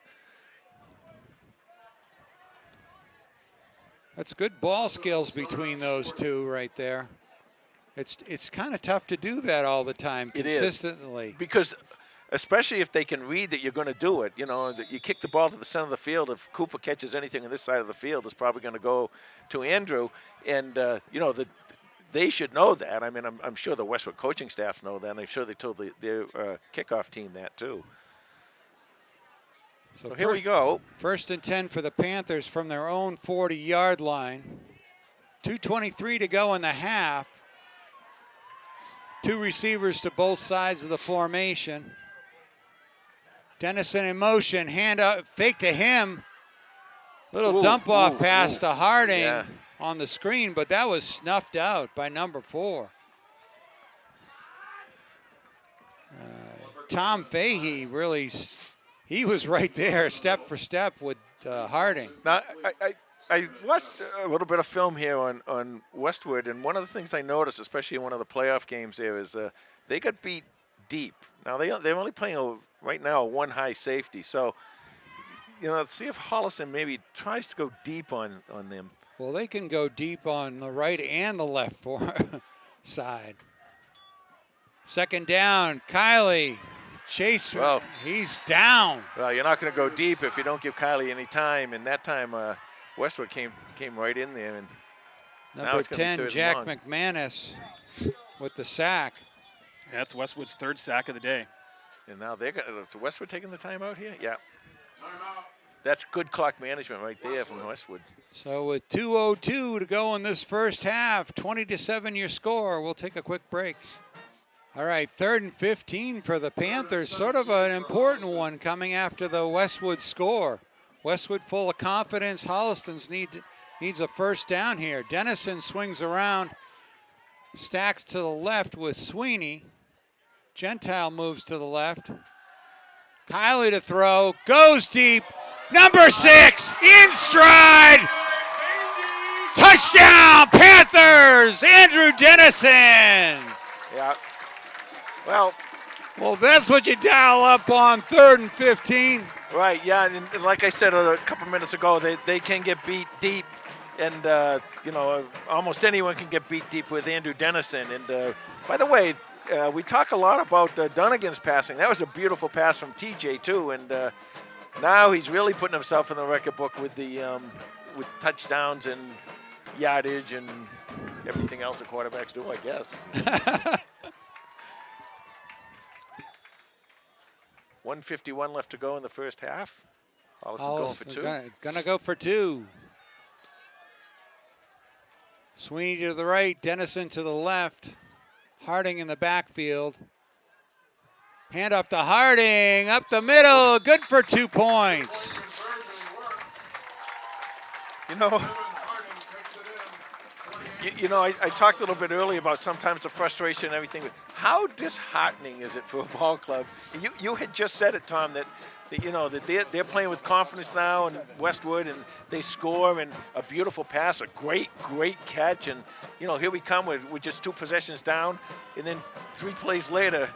That's good ball skills between those two right there. It's kind of tough to do that all the time consistently. Because especially if they can read that you're going to do it, that you kick the ball to the center of the field. If Cooper catches anything on this side of the field, it's probably going to go to Andrew. And, they should know that. I mean, I'm sure the Westwood coaching staff know that, and I'm sure they told their kickoff team that too. So here we go. 1st and 10 for the Panthers from their own 40-yard line. 2:23 to go in the half. 2 receivers to both sides of the formation. Dennison in motion, hand up, fake to him. Little dump off pass to Harding on the screen, but that was snuffed out by number 4. Tom Fahey really, he was right there step for step with Harding. Now, I watched a little bit of film here on Westwood, and one of the things I noticed, especially in one of the playoff games there, is they got beat deep. Now, they're only playing right now a 1 high safety. So, let's see if Holliston maybe tries to go deep on them. Well, they can go deep on the right and the left side. 2nd down, Kiley. Chase, he's down. Well, you're not going to go deep if you don't give Kiley any time, and that time Westwood came right in there. And number 10, Jack McManus with the sack. That's Westwood's 3rd sack of the day. And now so Westwood taking the timeout here? Yeah. That's good clock management right there from Westwood. So with 2:02 to go in this first half, 20-7 your score. We'll take a quick break. All right, 3rd and 15 for the Panthers. Sort of an important one coming after the Westwood score. Westwood full of confidence. Holliston's needs a first down here. Dennison swings around, stacks to the left with Sweeney. Gentile moves to the left. Kiley to throw, goes deep. Number 6, in stride. Touchdown, Panthers, Andrew Dennison. Yeah. Well, that's what you dial up on 3rd and 15. Right, yeah, and like I said a couple minutes ago, they can get beat deep, and, almost anyone can get beat deep with Andrew Dennison. And, by the way, we talk a lot about Dunnigan's passing. That was a beautiful pass from TJ, too, and now he's really putting himself in the record book with with touchdowns and yardage and everything else the quarterbacks do, I guess. 1:51 left to go in the first half. Holliston going for 2. Gonna go for 2. Sweeney to the right, Dennison to the left. Harding in the backfield. Hand off to Harding, up the middle, good for 2 points. I talked a little bit earlier about sometimes the frustration and everything. How disheartening is it for a ball club? You had just said it, Tom, that they're playing with confidence now in Westwood, and they score, and a beautiful pass, a great catch, and here we come with just 2 possessions down, and then 3 plays later,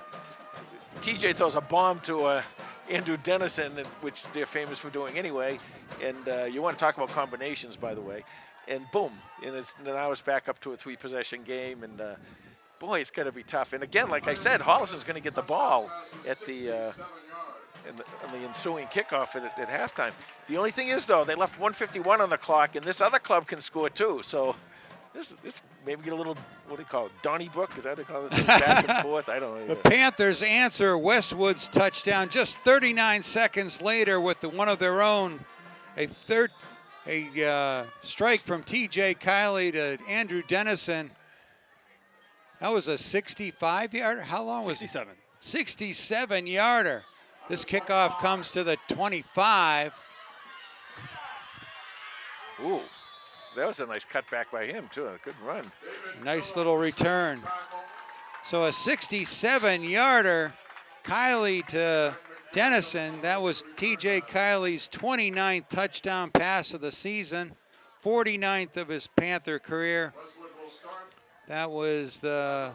TJ throws a bomb to Andrew Dennison, which they're famous for doing anyway, and you want to talk about combinations, by the way, and boom, and now it's back up to a 3-possession game, and boy, it's going to be tough. And again, like I said, Holliston's going to get the ball at the in the ensuing kickoff at halftime. The only thing is, though, they left 1:51 on the clock, and this other club can score too. So this maybe get a little, what do you call it, Donnybrook? Is that what they call it? Back and forth? I don't know. The Panthers answer Westwood's touchdown just 39 seconds later with one of their own, a strike from TJ Kiley to Andrew Dennison. That was a 65-yarder. How long was it? 67. 67-yarder. This kickoff comes to the 25. Ooh, that was a nice cutback by him, too. A good run. Nice little return. So a 67-yarder, Kiley to Dennison. That was TJ Kiley's 29th touchdown pass of the season, 49th of his Panther career. That was the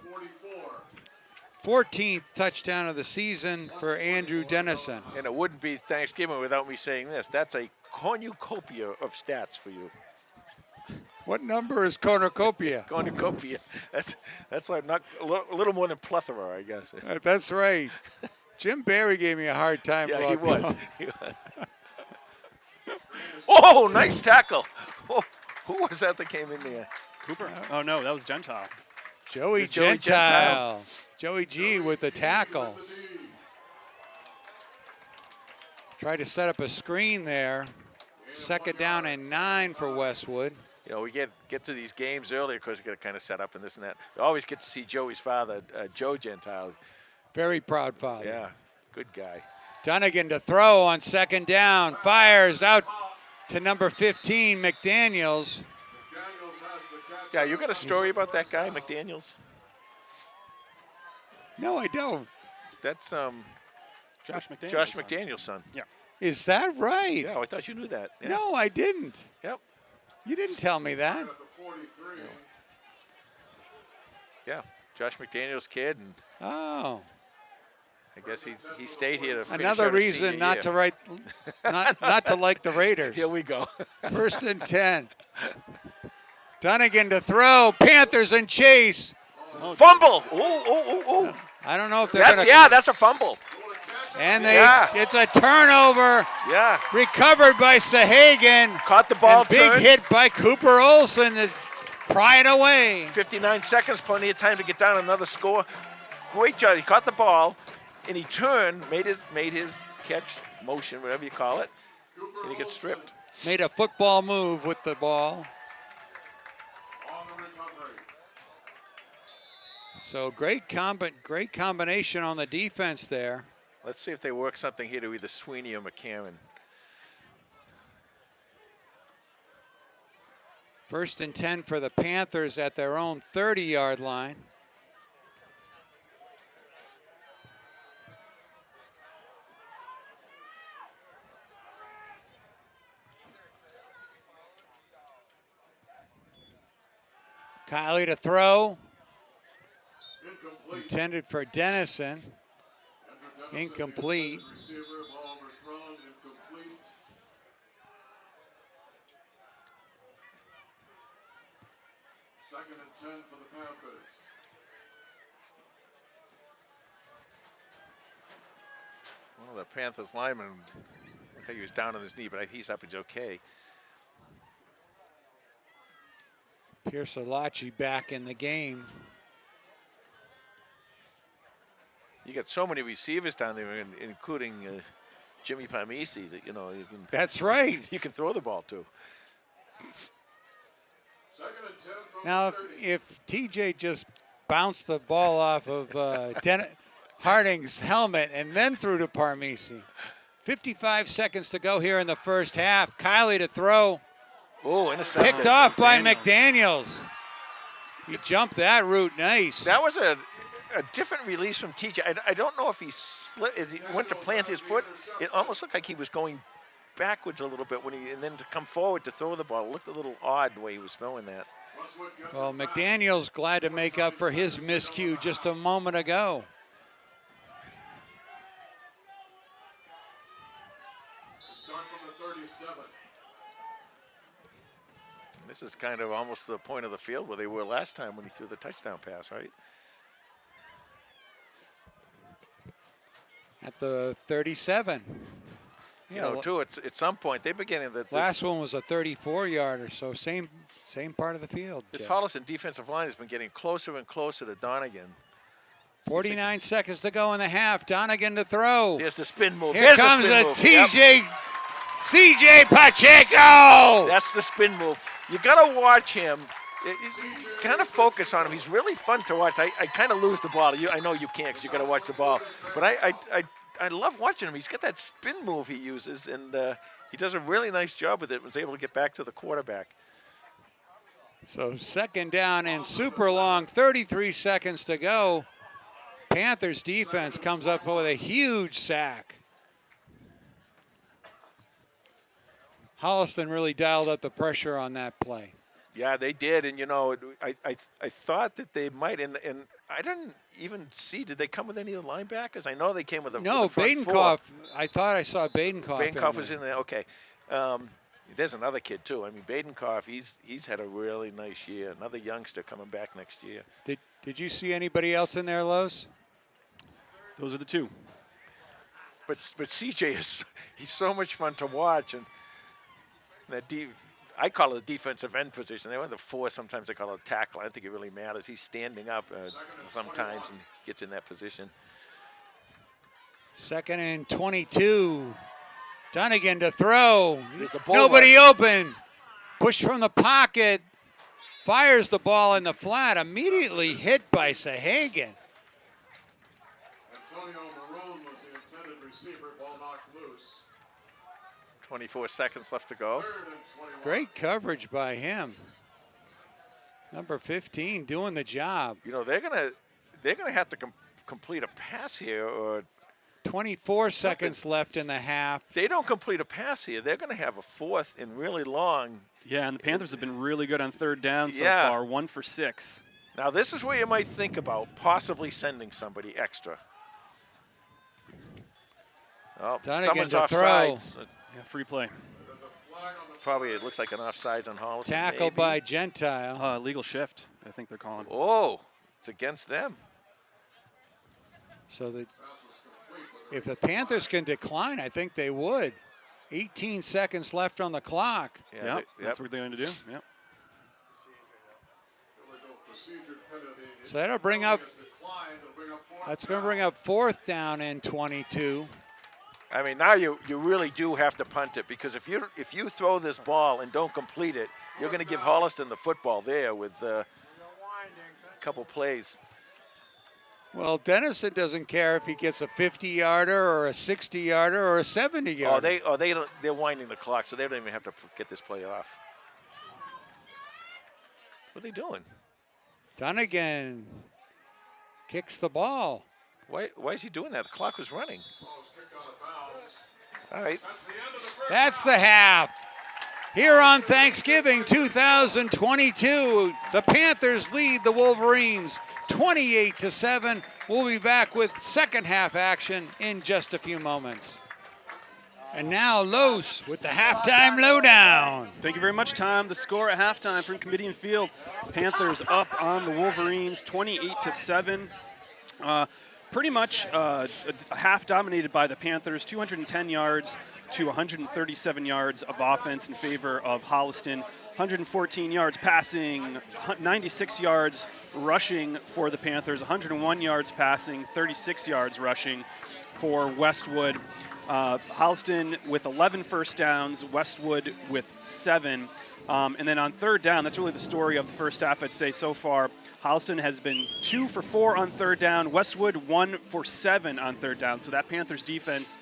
14th touchdown of the season for Andrew Dennison. And it wouldn't be Thanksgiving without me saying this. That's a cornucopia of stats for you. What number is cornucopia? Cornucopia. That's like not a little more than plethora, I guess. That's right. Jim Barry gave me a hard time. Yeah, about he was. that. He was. Oh, nice tackle. Oh, who was that came in there? Cooper. Oh, no, that was Gentile. Joey Joey Gentile. Joey G with the tackle. Tried to set up a screen there. 2nd down and 9 for Westwood. You know, we get to these games earlier because we got to kind of set up and this and that. We always get to see Joey's father, Joe Gentile. Very proud father. Yeah, good guy. Dunnigan to throw on 2nd down. Fires out to number 15, McDaniels. Yeah, you got a story about that guy, McDaniels? No, I don't. That's Josh McDaniels. Josh McDaniels' son. Yeah. Is that right? Yeah, I thought you knew that. Yeah. No, I didn't. Yep. You didn't tell me that. Yeah, Josh McDaniels' kid, and Oh. I guess he stayed here to finish Another out his reason senior not year. to write, not to like the Raiders. Here we go. 1st and 10. Dunnigan to throw. Panthers and chase. Fumble! Oh. I don't know if they're going to. That's a fumble. And it's a turnover. Yeah. Recovered by Sahagan. Caught the ball, And big turned. hit by Cooper Olson to pry it away. 59 seconds, plenty of time to get down another score. Great job. He caught the ball, and he turned, made his catch motion, whatever you call it, and he gets stripped. Made a football move with the ball. So great combination on the defense there. Let's see if they work something here to either Sweeney or McCarron. 1st and 10 for the Panthers at their own 30-yard line. Kiley to throw. Intended for Dennison. Incomplete. Second and 10 for the Panthers. One of the Panthers linemen, I think he was down on his knee, but he's up, he's okay. Pierce Alachi back in the game. You got so many receivers down there, including Jimmy Palmisi, that you can. That's right. You can throw the ball to. Second and 10 from Now, if TJ just bounced the ball off of Harding's helmet and then threw to Parmisi. 55 seconds to go here in the first half. Kiley to throw. Oh, intercepted. Picked off by McDaniels. He jumped that route nice. That was a different release from TJ. I don't know if he went to plant his foot. It almost looked like he was going backwards a little bit and then to come forward to throw the ball. It looked a little odd the way he was throwing that. Well, McDaniels glad to make up for his miscue just a moment ago. Start from the 37. This is kind of almost the point of the field where they were last time when he threw the touchdown pass, right? At the 37. You know, too, at some point they're beginning that. Last one was a 34-yarder, so same part of the field. This Holliston defensive line has been getting closer and closer to Donegan. 49 seconds to go in the half. Donegan to throw. There's the spin move. Here comes a CJ Pacheco. That's the spin move. You got to watch him. You kind of focus on him. He's really fun to watch. I kind of lose the ball. I know you can't because you got to watch the ball. But I I love watching him. He's got that spin move he uses, and he does a really nice job with it. Was able to get back to the quarterback. So second down and super long, 33 seconds to go. Panthers defense comes up with a huge sack. Holliston really dialed up the pressure on that play. Yeah, they did, and you know, I thought that they might, and I didn't even see. Did they come with any of the linebackers? I know they came with a no. with a front Badenkoff. four. I thought I saw Badenkoff. Badenkoff was in there. Okay, there's another kid too. I mean, Badenkoff. He's had a really nice year. Another youngster coming back next year. Did you see anybody else in there, Los? Those are the two. But CJ he's so much fun to watch, and that I call it a defensive end position. They were the four. Sometimes they call it a tackle. I don't think it really matters. He's standing up sometimes and gets in that position. Second and 22. Dunnigan to throw. There's a ball Nobody open. Push from the pocket. Fires the ball in the flat. Immediately hit by Sahagan. Antonio Marone was the intended receiver. Ball knocked loose. 24 seconds left to go. 3rd and 21. Great coverage by him. Number 15 doing the job. You know, they're gonna have to complete a pass here, or 24 seconds left in the half. if they don't complete a pass here, they're gonna have a fourth and really long. Yeah, and the Panthers have been really good on third down so Yeah. far, 1 for 6. Now this is where you might think about possibly sending somebody extra. Oh, Dunnigan someone's to throw. offsides. Yeah, free play. There's a flag on the Probably it looks like an offsides on Holliston. Tackle maybe. by Gentile. Legal shift, I think they're calling. Oh, it's against them. So that if the Panthers can decline, I think they would. 18 seconds left on the clock. Yeah, that's what they're going to do. Yep. illegal procedure penalty. So that'll bring up, Declined. It'll bring up 4th that's going to down. bring up 4th down and 22. I mean, now you really do have to punt it, because if you throw this ball and don't complete it, you're going to give Holliston the football there with a couple plays. Well, Dennison doesn't care if he gets a 50-yarder or a 60-yarder or a 70-yarder. They're winding the clock, so they don't even have to get this play off. What are they doing? Dunnigan kicks the ball. Why is he doing that? The clock was running. Ball was kicked out of bounds. All right. That's the end of the first That's the half. Here on Thanksgiving 2022, the Panthers lead the Wolverines 28-7. We'll be back with second half action in just a few moments. And now Los with the halftime lowdown. Thank you very much, Tom. The score at halftime from Committee and Field: Panthers up on the Wolverines, 28-7. Pretty much a half dominated by the Panthers, 210 yards to 137 yards of offense in favor of Holliston, 114 yards passing, 96 yards rushing for the Panthers, 101 yards passing, 36 yards rushing for Westwood. Holliston with 11 first downs, Westwood with 7. And then on third down, that's really the story of the first half, I'd say, so far. Holliston has been 2 for 4 on third down. Westwood 1 for 7 on third down. So that Panthers defense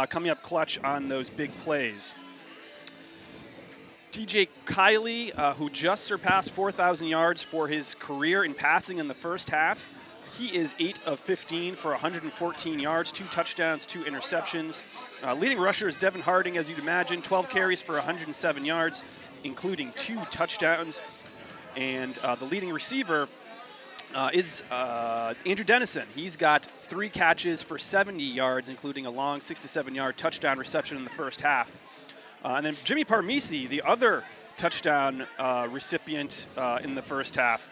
coming up clutch on those big plays. TJ Kiley, who just surpassed 4,000 yards for his career in passing in the first half. He is 8 of 15 for 114 yards, 2 touchdowns, 2 interceptions. Leading rusher is Devin Harding, as you'd imagine, 12 carries for 107 yards, including 2 touchdowns. And the leading receiver is Andrew Dennison. He's got 3 catches for 70 yards, including a long 67-yard touchdown reception in the first half. And then Jimmy Parmisi, the other touchdown recipient in the first half,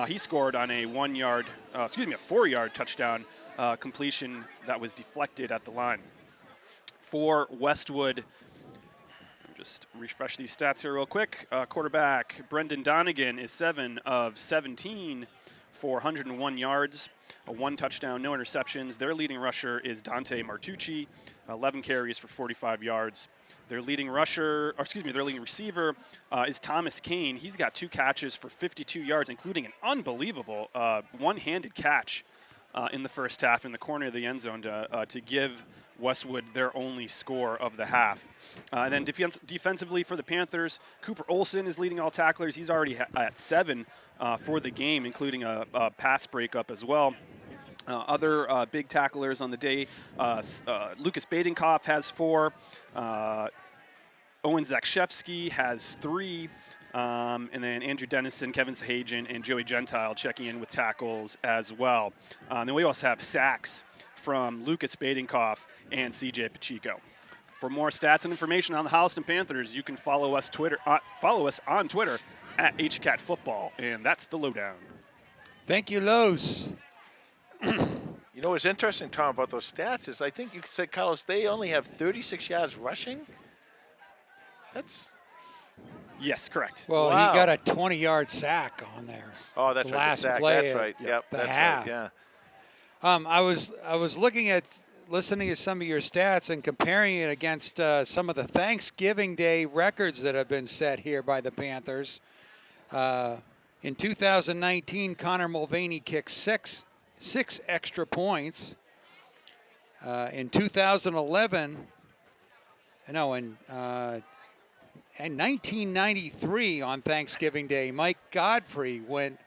he scored on a 4-yard touchdown completion that was deflected at the line. For Westwood, just refresh these stats here real quick. Quarterback Brendan Donegan is 7 of 17 for 101 yards, 1 touchdown, no interceptions. Their leading rusher is Dante Martucci, 11 carries for 45 yards. Their leading receiver is Thomas Kane. He's got 2 catches for 52 yards, including an unbelievable one-handed catch in the first half in the corner of the end zone to give Westwood their only score of the half. And then defensively for the Panthers, Cooper Olsen is leading all tacklers. He's already at 7 for the game, including a pass breakup as well. Other big tacklers on the day, Lucas Badenkopf has 4. Owen Zakshevsky has 3. And then Andrew Dennison, Kevin Sahajian, and Joey Gentile checking in with tackles as well. Then we also have sacks from Lucas Badenkopf and CJ Pacheco. For more stats and information on the Holliston Panthers, you can follow us on Twitter at HCatFootball, and that's the lowdown. Thank you, Los. You know what's interesting, Tom, about those stats is I think you said, Carlos, they only have 36 yards rushing. That's... Yes, correct. Well, Wow. he got a 20-yard sack on there. Oh, that's The right, the last sack. play That's of right. Yep, the that's half. right, yeah. I was listening to some of your stats and comparing it against some of the Thanksgiving Day records that have been set here by the Panthers. In 2019, Connor Mulvaney kicked six extra points. In 2011, in 1993 on Thanksgiving Day, Mike Godfrey went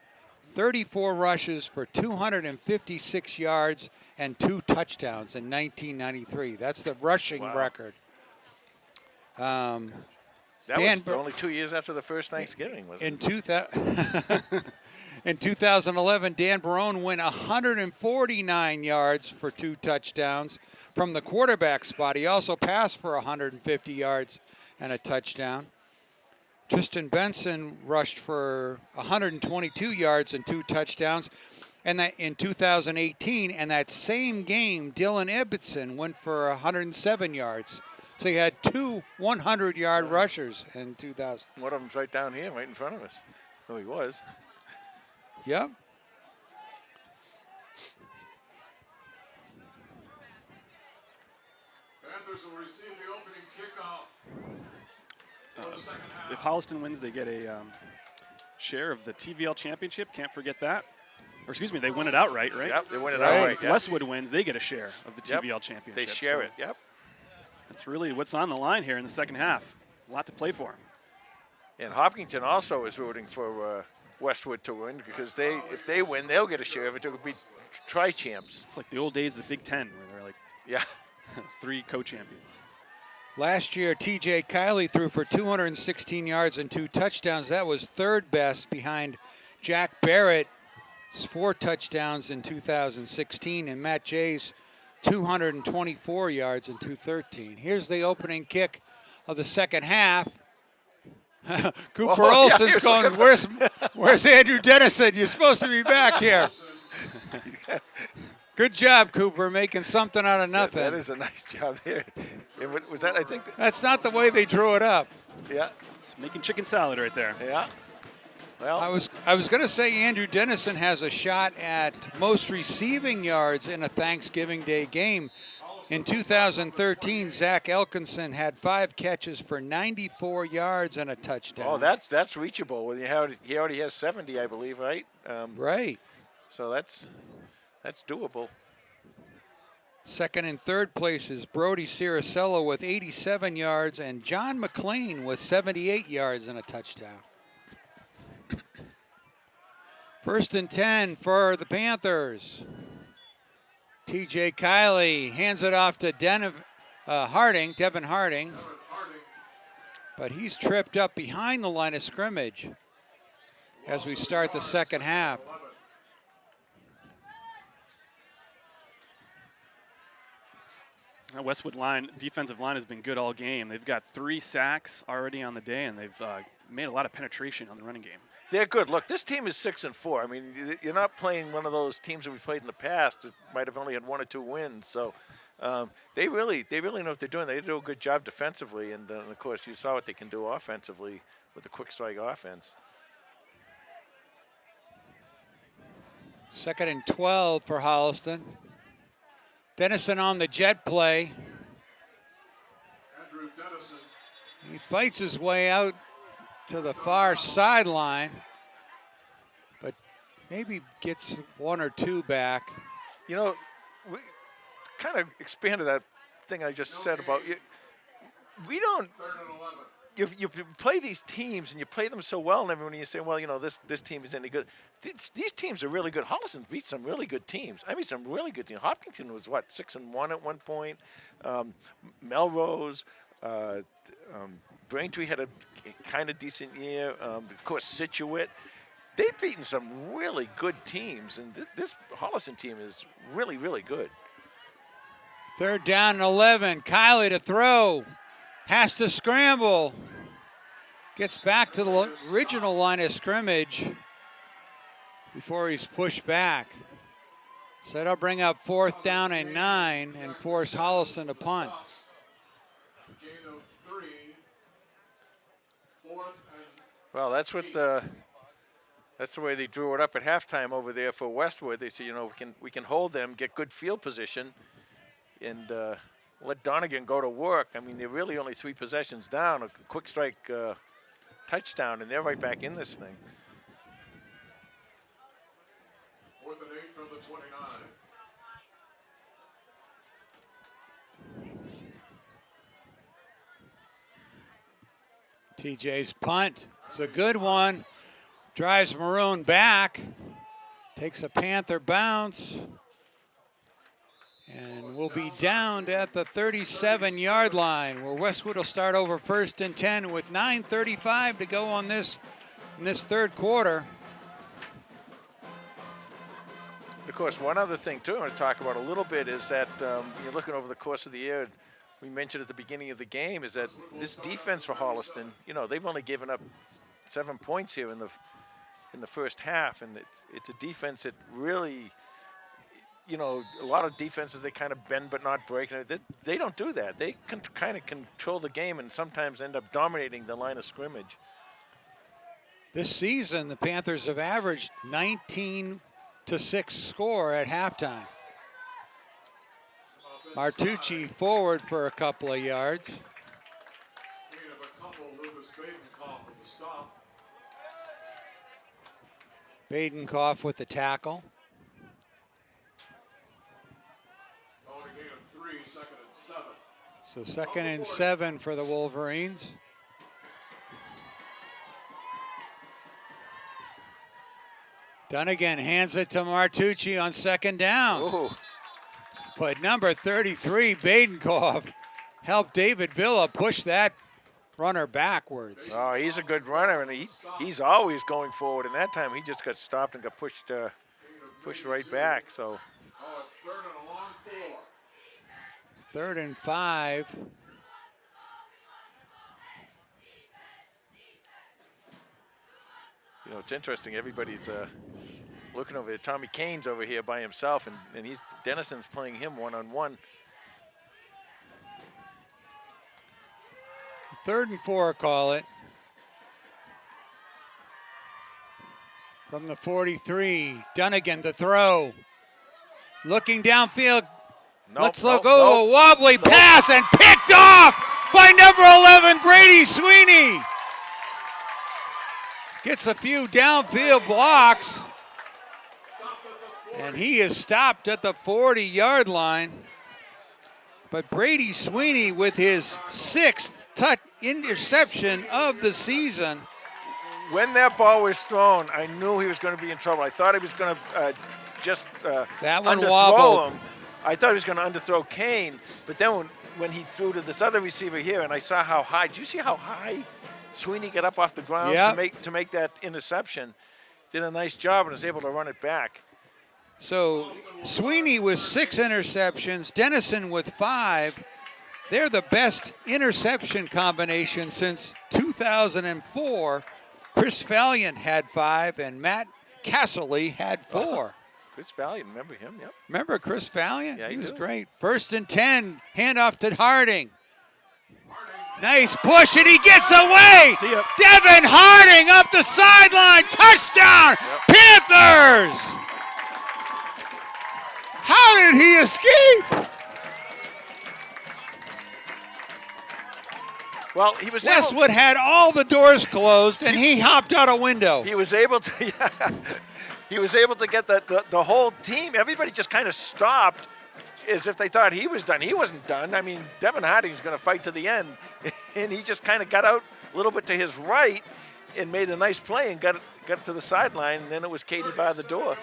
34 rushes for 256 yards and 2 touchdowns in 1993. That's the rushing record. That was only 2 years after the first Thanksgiving, wasn't it? In 2011, Dan Barone went 149 yards for 2 touchdowns from the quarterback spot. He also passed for 150 yards and a touchdown. Tristan Benson rushed for 122 yards and 2 touchdowns. And that in 2018, and that same game, Dylan Ibbotson went for 107 yards. So he had 2 100-yard rushers in 2000. One of them's right down here, right in front of us. Oh, he was. Yep. Panthers will receive the opening kickoff. For the second half. If Holliston wins, they get a share of the TVL championship. Can't forget that. Or excuse me, they win it outright, right? Yep, they win it Right. outright. If yep. Westwood wins, they get a share of the Yep. TVL championship. They share So it, yep. That's really what's on the line here in the second half. A lot to play for. And Hopkinton also is rooting for Westwood to win because if they win, they'll get a share of it. It'll be tri-champs. It's like the old days of the Big Ten, where they're like Yeah. 3 co-champions. Last year, TJ Kiley threw for 216 yards and 2 touchdowns. That was third best behind Jack Barrett's 4 touchdowns in 2016 and Matt Jay's 224 yards and 213. Here's the opening kick of the second half. Cooper Olsen's going, where's Andrew Dennison? You're supposed to be back here. Good job, Cooper, making something out of nothing. That is a nice job there. Was that, I think, That's not the way they drew it up. yeah, It's making chicken salad right there. yeah. Well, I was going to say Andrew Dennison has a shot at most receiving yards in a Thanksgiving Day game. In 2013, Zach Elkinson had 5 catches for 94 yards and a touchdown. oh, that's reachable. When he already has 70, I believe, right? Right. So that's doable. Second and third places, Brody Ciricello with 87 yards and John McLean with 78 yards and a touchdown. First and 10 for the Panthers. TJ Kiley hands it off to Devin Harding, but he's tripped up behind the line of scrimmage as we start the second half. That Westwood defensive line has been good all game. They've got 3 sacks already on the day, and they've made a lot of penetration on the running game. They're good. Look, this team is 6-4. I mean, you're not playing one of those teams that we played in the past that might have only had 1 or 2 wins. So they really know what they're doing. They do a good job defensively, and of course, you saw what they can do offensively with the quick strike offense. Second and 12 for Holliston. Dennison on the jet play. Andrew Dennison. He fights his way out to the far sideline, but maybe gets 1 or 2 back. You know, we kind of expanded that thing I just said about you. We don't. You play these teams and you play them so well, and everyone you say, well, you know, this team is any good. These teams are really good. Holliston beat some really good teams. I mean, some really good teams. Hopkinton was what 6-1 at one point. Melrose, Braintree had a kind of decent year. Of course, Situate. They've beaten some really good teams, and this Holliston team is really, really good. 3rd down and 11. Kiley to throw. Has to scramble. Gets back to the original line of scrimmage before he's pushed back. So that'll bring up 4th down and 9 and force Holliston to punt. Gain of 3. 4th and Well, that's what that's the way they drew it up at halftime over there for Westwood. They said, you know, we can hold them, get good field position, and let Donegan go to work. I mean, they're really only 3 possessions down, a quick strike touchdown, and they're right back in this thing. 4th and 8 from the 29. TJ's punt. It's a good one. Drives Maroon back. Takes a Panther bounce. And we'll be down at the 37-yard line, where Westwood will start over 1st and 10 with 9:35 to go on in this third quarter. Of course, one other thing, too, I want to talk about a little bit is that you're looking over the course of the year, we mentioned at the beginning of the game, is that this defense for Holliston, you know, they've only given up 7 points here in the first half, and it's a defense that really, you know, a lot of defenses, they kind of bend but not break. They don't do that. They can kind of control the game and sometimes end up dominating the line of scrimmage. This season, the Panthers have averaged 19-6 score at halftime. Martucci forward for a couple of yards. Gain of a couple. Lucas Badenkoff with the stop. Badenkoff with the tackle. Only gain of 3, 2nd and 7. So 2nd and 7 for the Wolverines. Donegan hands it to Martucci on 2nd down. Ooh. But number 33, Badenkoff, helped David Villa push that runner backwards. Oh, he's a good runner, and he's always going forward. And that time he just got stopped and got pushed right back. So. Oh, it's 3rd and a long 4. 3rd and 5. You know, it's interesting. Everybody's looking over there. Tommy Kane's over here by himself, and Dennison's playing him one-on-one. 3rd and 4, call it. From the 43, Donegan to throw. Looking downfield. Let's look. A wobbly pass and picked off by number 11, Brady Sweeney. Gets a few downfield blocks. And he is stopped at the 40-yard line. But Brady Sweeney with his 6th interception of the season. When that ball was thrown, I knew he was going to be in trouble. I thought he was going to just that one underthrow wobbled him. I thought he was going to underthrow Kane, but then when he threw to this other receiver here, and I saw how high. Did you see how high Sweeney got up off the ground to make that interception? Did a nice job and was able to run it back. So Sweeney with 6 interceptions, Dennison with 5. They're the best interception combination since 2004. Chris Valiant had 5, and Matt Casserly had 4. Chris Valiant, remember him? Yep. Remember Chris Valiant? Yeah, he was do. great. 1st and 10, handoff to Harding. Nice push, and he gets away. See ya. Devin Harding up the sideline, touchdown, Panthers! How did he escape? Well, he was Westwood had all the doors closed, and he hopped out a window. He was able to. he was able to get the whole team. Everybody just kind of stopped as if they thought he was done. He wasn't done. I mean, Devin Harding's going to fight to the end. And he just kind of got out a little bit to his right and made a nice play and got it to the sideline. And then it was Katie by the door.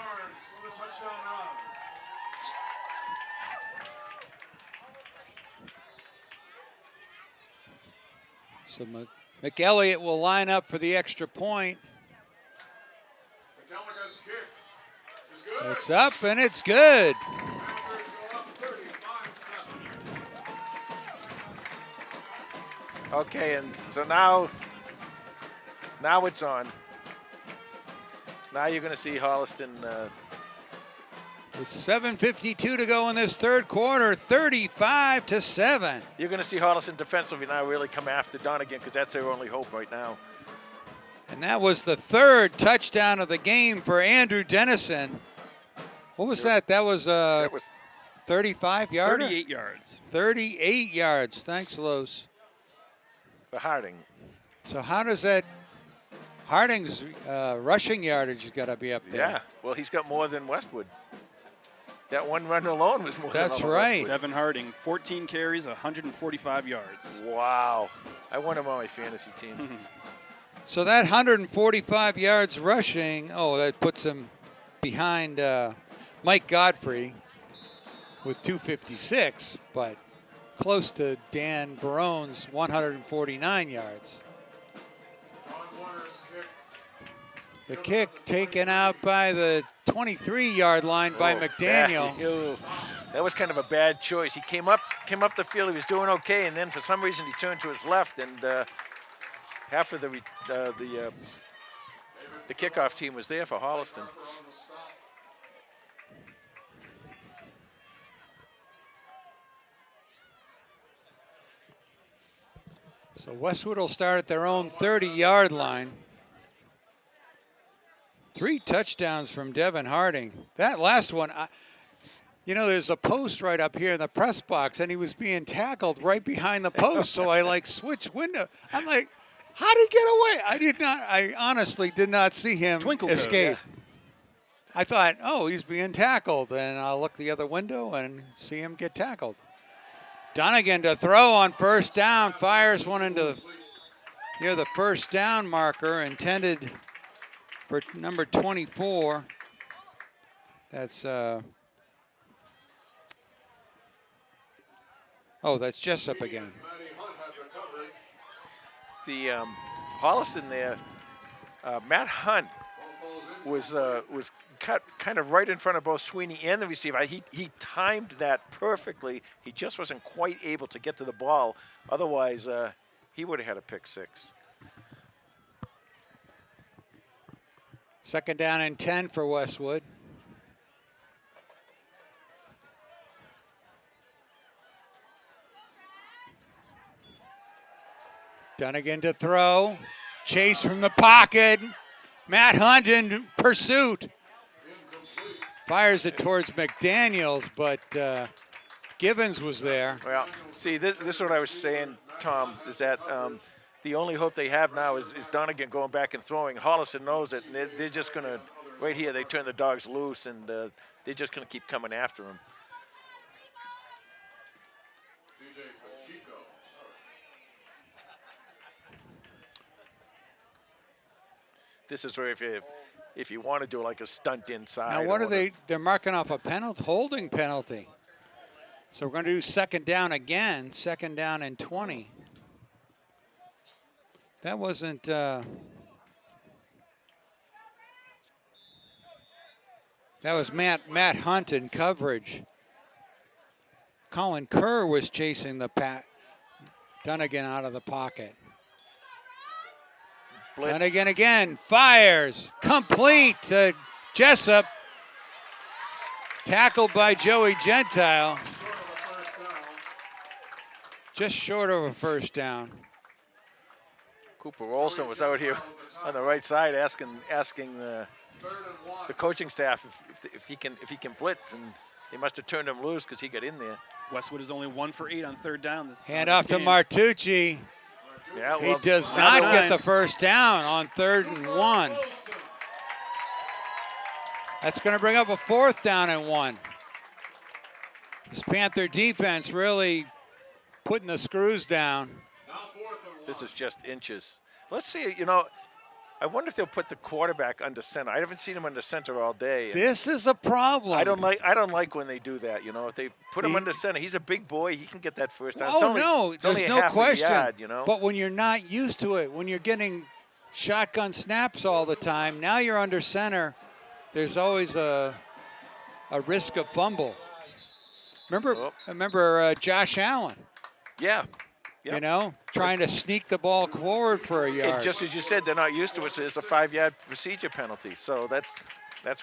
So McElliott will line up for the extra point. It's up and it's good. Okay, and so now it's on. Now you're going to see Holliston. With 7:52 to go in this third quarter, 35-7. You're going to see Holliston defensively now really come after Donegan because that's their only hope right now. And that was the third touchdown of the game for Andrew Dennison. What was that? That was 35 yards? 38 yards. 38 yards. Thanks, Los. For Harding. So how does that Harding's rushing yardage has got to be up there? Yeah, well, he's got more than Westwood. That one run alone was more That's than right. Westwood. Devin Harding, 14 carries, 145 yards. Wow. I want him on my fantasy team. So that 145 yards rushing, that puts him behind Mike Godfrey with 256, but close to Dan Barone's 149 yards. The kick taken out by the 23-yard line by McDaniel. That was kind of a bad choice. He came up the field. He was doing okay, and then for some reason he turned to his left, and half of the kickoff team was there for Holliston. So Westwood will start at their own 30-yard line. 3 touchdowns from Devin Harding. That last one, there's a post right up here in the press box, and he was being tackled right behind the post. So I switched window. I'm like, how did he get away? I honestly did not see him escape. Yeah. I thought, he's being tackled, and I'll look the other window and see him get tackled. Donegan to throw on first down, fires one into near the first down marker, intended for number 24. That's that's Jessup again. The Holliston there, Matt Hunt was cut kind of right in front of both Sweeney and the receiver. He timed that perfectly. He just wasn't quite able to get to the ball. Otherwise, he would have had a pick six. Second down and 10 for Westwood. Donegan to throw. Chase from the pocket. Matt Hunt in pursuit. Fires it towards McDaniels, but Gibbons was there. Well, see, this is what I was saying, Tom, is that the only hope they have now is Donegan going back and throwing. Holliston knows it, and they're just going to, right here, they turn the dogs loose, and they're just going to keep coming after him. This is where if you want to do like a stunt inside. Now what are they? They're marking off a penalty, holding penalty. So we're going to do second down again. Second down and 20. That wasn't. That was Matt Hunt in coverage. Colin Kerr was chasing the Donegan out of the pocket. Blitz. Donegan again, fires, complete to Jessup. Tackled by Joey Gentile. Just short of a first down. Cooper Olson was out here on the right side asking the coaching staff if he can blitz, and they must have turned him loose because he got in there. Westwood is only 1 for 8 on third down. Hand off to Martucci. Yeah, He does not get the first down on 3rd and 1. That's going to bring up a 4th down and 1. This Panther defense really putting the screws down. This is just inches. Let's see, I wonder if they'll put the quarterback under center. I haven't seen him under center all day. This is a problem. I don't like when they do that. If they put him under center, he's a big boy. He can get that first down. Oh, it's only there's a no half question. A yard, But when you're not used to it, when you're getting shotgun snaps all the time, now you're under center, there's always a risk of fumble. Remember Josh Allen? Yeah. Yep. Trying to sneak the ball forward for a yard. And just as you said, they're not used to it, so it's a 5-yard procedure penalty. So that's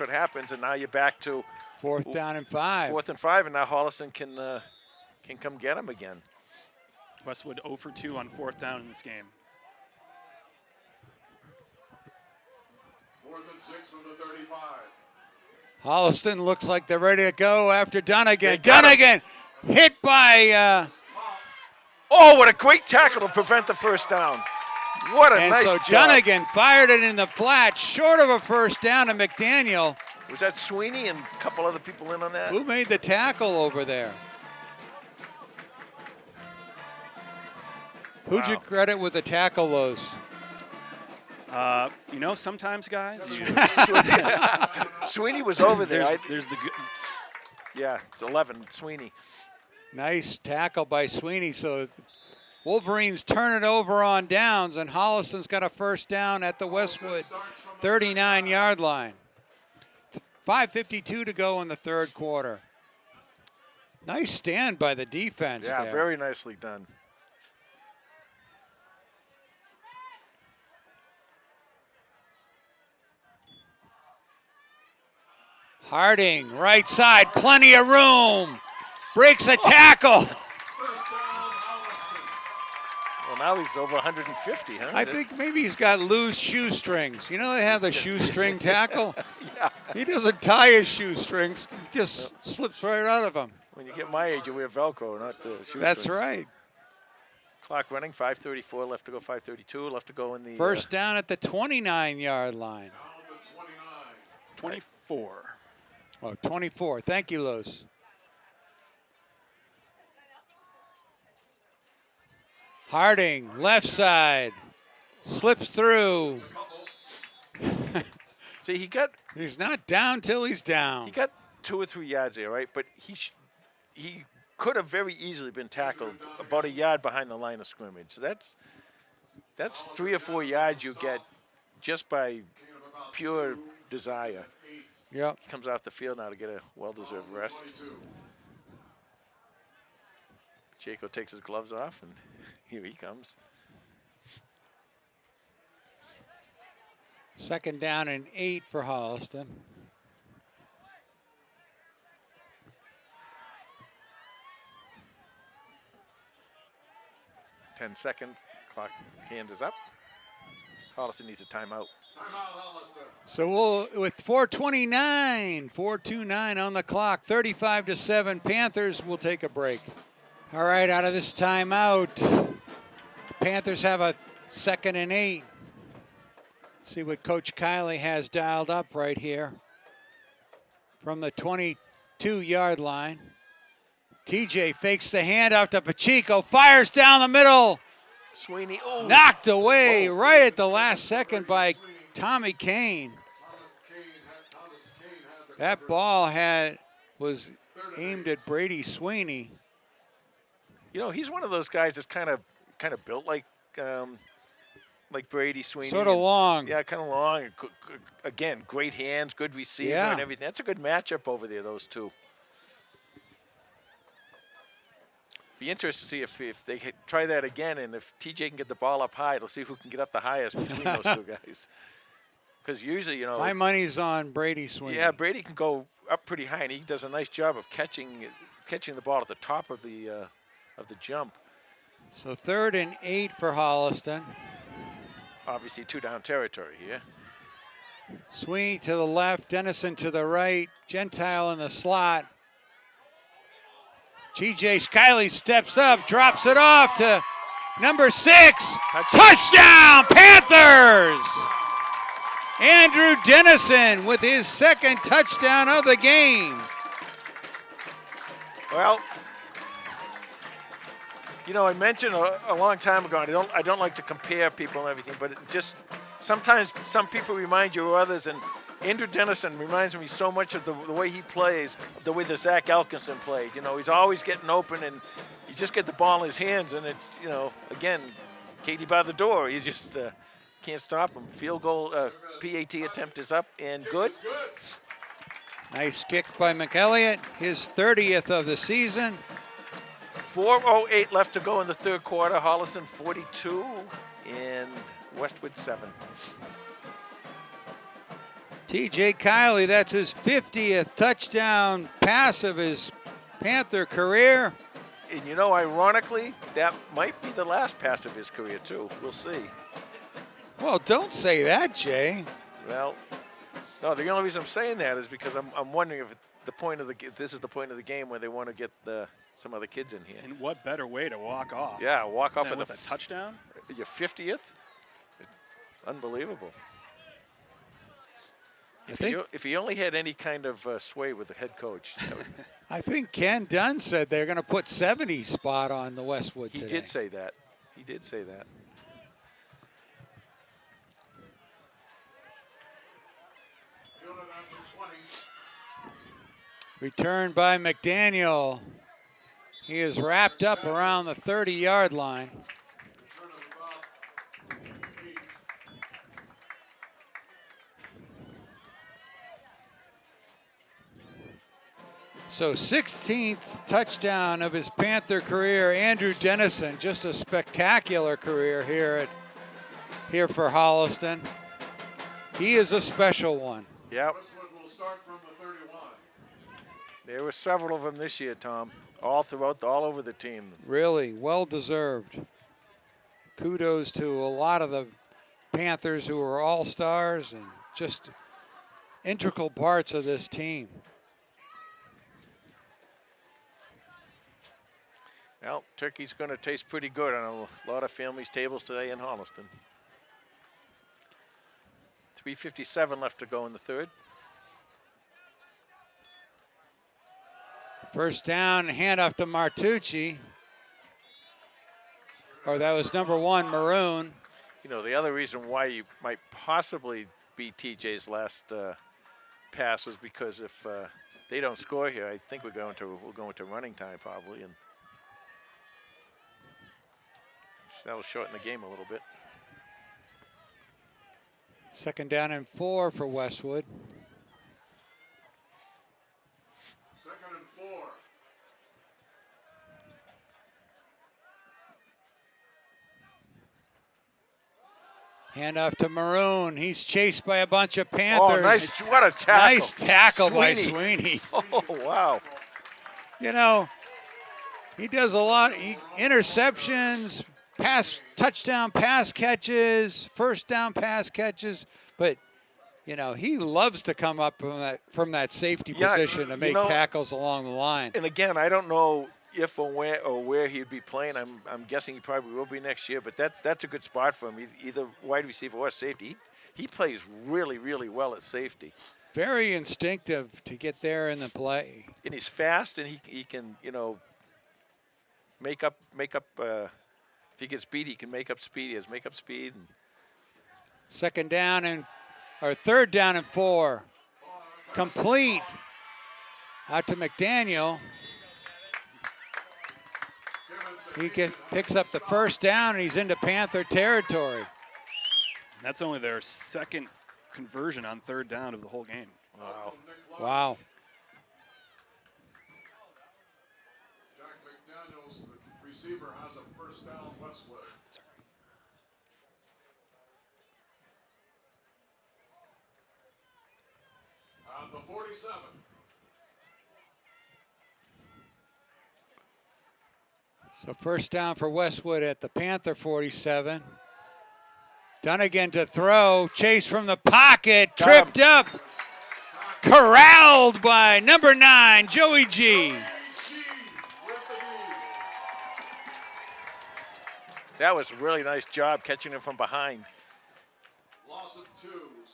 what happens, and now you're back to 4th down and 5. 4th and 5, and now Holliston can come get him again. Westwood 0 for 2 on 4th down in this game. 4th and 6 from the 35. Holliston looks like they're ready to go after Dunnigan. Dunnigan hit by... Oh, what a great tackle to prevent the first down. What a nice job. And so Dunnigan fired it in the flat, short of a first down to McDaniel. Was that Sweeney and a couple other people in on that? Who made the tackle over there? Who'd you credit with the tackle, Los? Sometimes, guys. Sweeney was over there. There's the. Yeah, it's 11, Sweeney. Nice tackle by Sweeney. So Wolverines turn it over on downs, and Holliston's got a first down at the Westwood 39-yard line. 5:52 to go in the 3rd quarter. Nice stand by the defense. Yeah, there. very nicely done. Harding, right side, plenty of room. Breaks a tackle. Well, now he's over 150, huh? I think maybe he's got loose shoestrings. They have the shoestring tackle? Yeah. He doesn't tie his shoestrings. He just slips right out of them. When you get my age, you wear Velcro, not shoestrings. That's right. Clock running, 5:34 left to go, 5:32 left to go in the... First down at the 29-yard line. 24. Oh, 24. Thank you, Los. Harding, left side, slips through. See, He's not down till he's down. He got 2 or 3 yards there, right? But he could have very easily been tackled about a yard behind the line of scrimmage. So that's 3 or 4 yards you get just by pure desire. Yep. He comes off the field now to get a well-deserved rest. Jaco takes his gloves off, and here he comes. 2nd down and 8 for Holliston. Ten-second clock hand is up. Holliston needs a timeout. So with 4:29 on the clock, 35-7, Panthers will take a break. All right, out of this timeout, Panthers have a 2nd and 8. See what Coach Kiley has dialed up right here from the 22-yard line. TJ fakes the handoff to Pacheco, fires down the middle. Sweeney, Knocked away right at the last second by Tommy Kane. That ball was aimed at Brady Sweeney. He's one of those guys that's kind of built like Brady Sweeney. Sort of long. Yeah, kind of long. Again, great hands, good receiver, and everything. That's a good matchup over there, those two. Be interested to see if they try that again, and if TJ can get the ball up high, it'll see who can get up the highest between those two guys. Because usually, my money's on Brady Sweeney. Yeah, Brady can go up pretty high, and he does a nice job of catching the ball at the top of the jump. So 3rd and 8 for Holliston. Obviously 2-down territory here. Sweeney to the left, Dennison to the right, Gentile in the slot. TJ Skiley steps up, drops it off to number 6. Touchdown, Panthers! Andrew Dennison with his second touchdown of the game. Well, you know, I mentioned a long time ago, and I don't like to compare people and everything, but it just sometimes some people remind you of others, and Andrew Dennison reminds me so much of the way he plays, the way that Zach Elkinson played. You know, he's always getting open, and you just get the ball in his hands, and it's, you know, again, Katie by the door. You just can't stop him. Field goal, PAT attempt is up and good. Nice kick by McElliott, his 30th of the season. 4:08 left to go in the third quarter. Holliston 42 and Westwood 7. TJ Kiley, that's his 50th touchdown pass of his Panther career. And you know, ironically, that might be the last pass of his career too. We'll see. Well, don't say that, Jay. Well, no, the only reason I'm saying that is because I'm wondering if this is the point of the game where they want to get some other kids in here. And what better way to walk off? Yeah, walk off with a touchdown. Your 50th. Unbelievable. If he only had any kind of sway with the head coach. I think Ken Dunn said they're going to put 70 spot on the Westwood today. He did say that. He did say that. Returned by McDaniel. He is wrapped up around the 30-yard line. So 16th touchdown of his Panther career, Andrew Dennison. Just a spectacular career here for Holliston. He is a special one. Yep. Westwood will start from the 31. There were several of them this year, Tom, all over the team. Really, well deserved. Kudos to a lot of the Panthers who are all-stars and just integral parts of this team. Well, turkey's going to taste pretty good on a lot of families' tables today in Holliston. 3:57 left to go in the third. First down, handoff to Martucci. Or that was number 1, Maroon. You know, the other reason why you might possibly be TJ's last pass was because if they don't score here, I think we'll go into running time probably, and that'll shorten the game a little bit. Second down and 4 for Westwood. Second and 4. Handoff to Maroon. He's chased by a bunch of Panthers. Oh, nice. What a tackle. Nice tackle by Sweeney. Sweeney. Oh, wow. You know, he does a lot. Interceptions, touchdown pass catches, first down pass catches, but you know, he loves to come up from that safety position to make tackles along the line. And again, I don't know if or where he'd be playing. I'm guessing he probably will be next year, but that's a good spot for him, either wide receiver or safety. He plays really, really well at safety. Very instinctive to get there in the play. And he's fast, and he can, you know, make up. If he gets speed, he can make up speed. He has make up speed. And third down and 4. Complete. Out to McDaniel. He picks up the first down, and he's into Panther territory. That's only their second conversion on third down of the whole game. wow. Wow. Jack McDaniels, the receiver, has a first down Westwood. On the 47. So first down for Westwood at the Panther 47. Dunnigan to throw. Chase from the pocket. Tripped up. Corralled by number 9, Joey G. That was a really nice job catching him from behind. Loss of 2.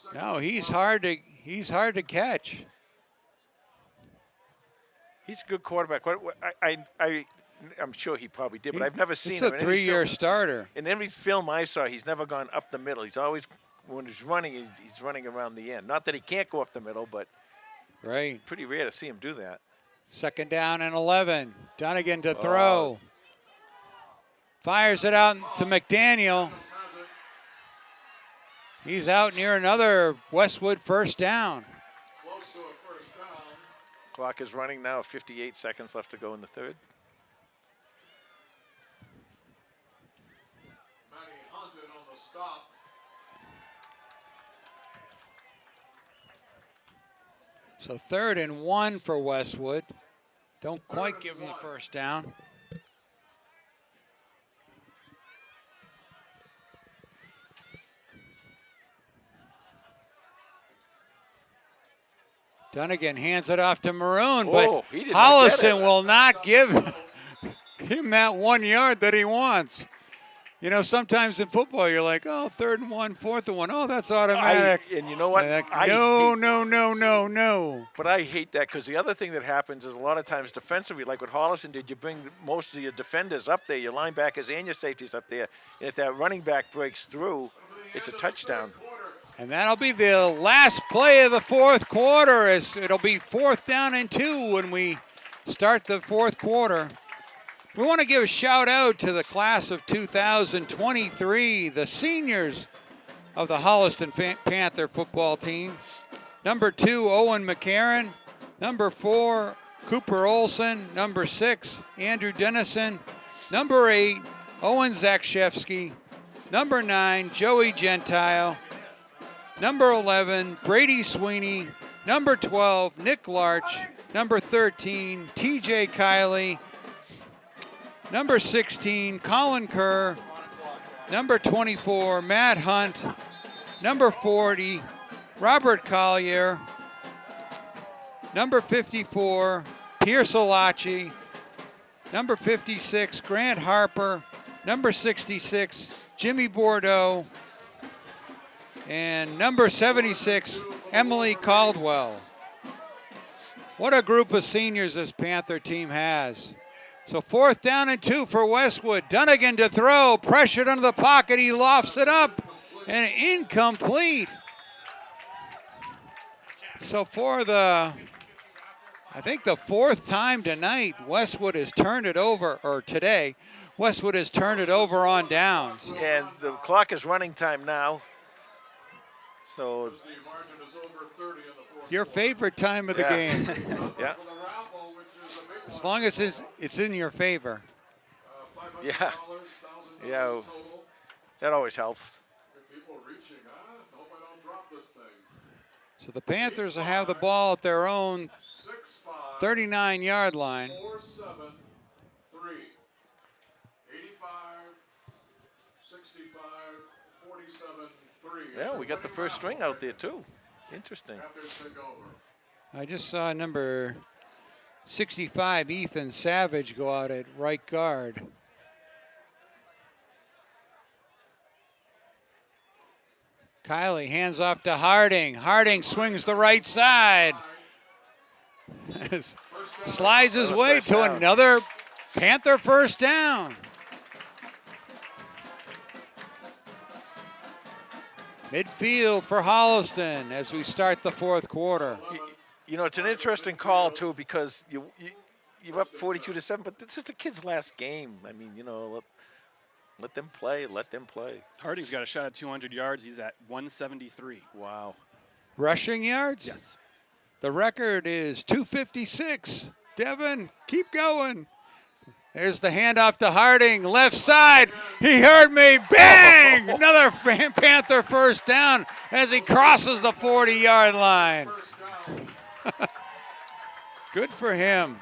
Second No, he's and hard to catch. He's a good quarterback. I'm sure he probably did, but I've never seen He's him a in any 3-year film. starter. In every film I saw, he's never gone up the middle. He's always, when he's running, he's running around the end. Not that he can't go up the middle, but Right. pretty rare to see him do that. 2nd down and 11. Dunnigan to throw. Fires it out to McDaniel. has it. He's out near another Westwood first down. Close to a first down. Clock is running now. 58 seconds left to go in the third. Manny Hunted on the stop. So 3rd and 1 for Westwood. Don't quite give him the first down. Dunnigan hands it off to Maroon, Oh, but he did not get Holliston it. will not give him that 1 yard that he wants. You know, sometimes in football you're like, oh, 3rd and 1, 4th and 1. Oh, that's automatic. And you know what? Like, I no, hate- no, no, no, no. But I hate that because the other thing that happens is a lot of times defensively, like what Holliston did, you bring most of your defenders up there, your linebackers and your safeties up there. And if that running back breaks through, it's a touchdown. And that'll be the last play of the 4th quarter, as it'll be 4th down and 2 when we start the 4th quarter. We want to give a shout out to the class of 2023, the seniors of the Holliston Panther football team. Number 2, Owen McCarron. Number 4, Cooper Olson. Number 6, Andrew Dennison. Number 8, Owen Zakshevsky. Number 9, Joey Gentile. Number 11, Brady Sweeney. Number 12, Nick Larch. Number 13, TJ Kiley. Number 16, Colin Kerr. Number 24, Matt Hunt. Number 40, Robert Collier. Number 54, Pierce Olachi. Number 56, Grant Harper. Number 66, Jimmy Bordeaux. And number 76, Emily Caldwell. What a group of seniors this Panther team has. So 4th down and 2 for Westwood. Dunnigan to throw, pressured under the pocket. He lofts it up and incomplete. So for the, I think the 4th time tonight, Westwood has turned it over, or today, Westwood has turned it over on downs. And the clock is running time now. So, The margin is over 30 in the 4th Your favorite time of the Yeah. game, yeah. for the raffle, which is a big one. as long as it's in your favor. $500, Yeah. $1,000 Yeah. total. That always helps. People reaching, huh? Hope I don't drop this thing. So the Panthers will have the ball at their own 6-5. 39-yard line. 4-7-3. 85, 65, 47-3. Yeah, we got the first string out there too. Interesting. Panthers take over. I just saw number 65, Ethan Savage, go out at right guard. Kiley hands off to Harding. Harding swings the right side. Slides his way First to down. another Panther first down. Midfield for Holliston as we start the 4th quarter. You know, it's an interesting call too because you're up 42-7, but this is the kid's last game. I mean, you know, let them play. Let them play. Harding's got a shot at 200 yards. He's at 173. Wow. Rushing yards? Yes. The record is 256. Devin, keep going. There's the handoff to Harding, left side. He heard me, bang! Another Panther first down as he crosses the 40-yard line. Good for him.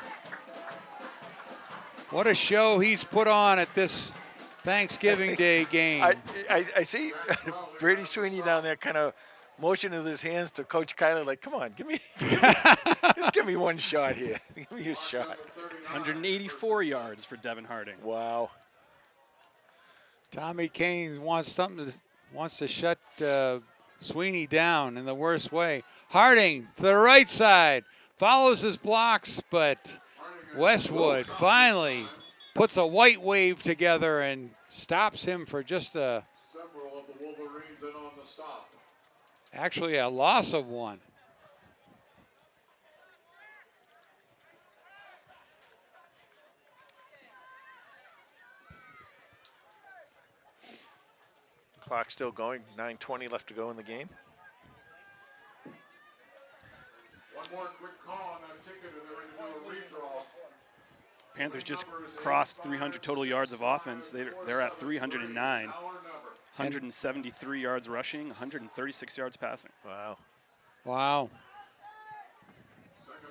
What a show he's put on at this Thanksgiving Day game. I see Brady Sweeney down there kind of motioning with his hands to Coach Kyler, like, come on, just give me one shot here. Give me a shot. 184 yards for Devin Harding. Wow. Tommy Kane wants to shut Sweeney down in the worst way. Harding to the right side. Follows his blocks, but Westwood finally puts a white wave together and stops him for just Several of the Wolverines in on the stop. actually a loss of one. Clock still going. 9:20 left to go in the game. One more quick call on that ticket and they're going to do a redraw. Panthers just crossed 300 total yards of offense. They're at 309. 173 yards rushing, 136 yards passing. Wow. Wow. Second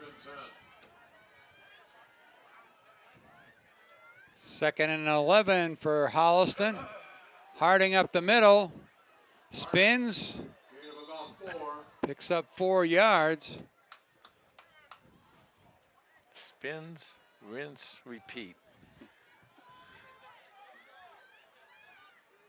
and 10. 2nd and 11 for Holliston. Harding up the middle. Spins. Gain of about 4. Picks up 4 yards. Spins, rinse, repeat.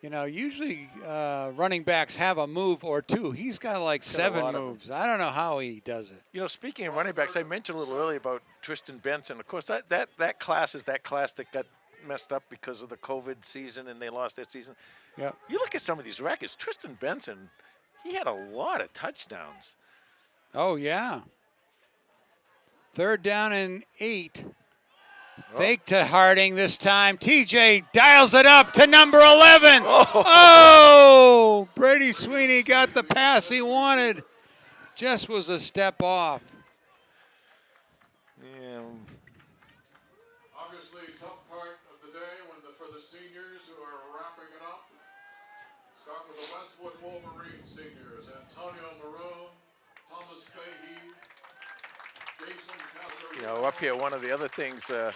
You know, usually running backs have a move or two. He's got like Got a 7 lot of moves. I don't know how he does it. You know, speaking of running backs, I mentioned a little earlier about Tristan Benson. Of course, that class is that class that got messed up because of the COVID season and they lost that season. Yep. You look at some of these records, Tristan Benson, he had a lot of touchdowns. Oh, yeah. 3rd down and 8. Oh. Fake to Harding this time. TJ dials it up to number 11. Oh! Brady Sweeney got the pass he wanted. Just was a step off. Yeah. Obviously, tough part of the day for the seniors who are wrapping it up. Start with the Westwood Wolverines seniors. Antonio Maroon, Thomas Fahey, Jason Calderon. You know, up here, one of the other things, we'll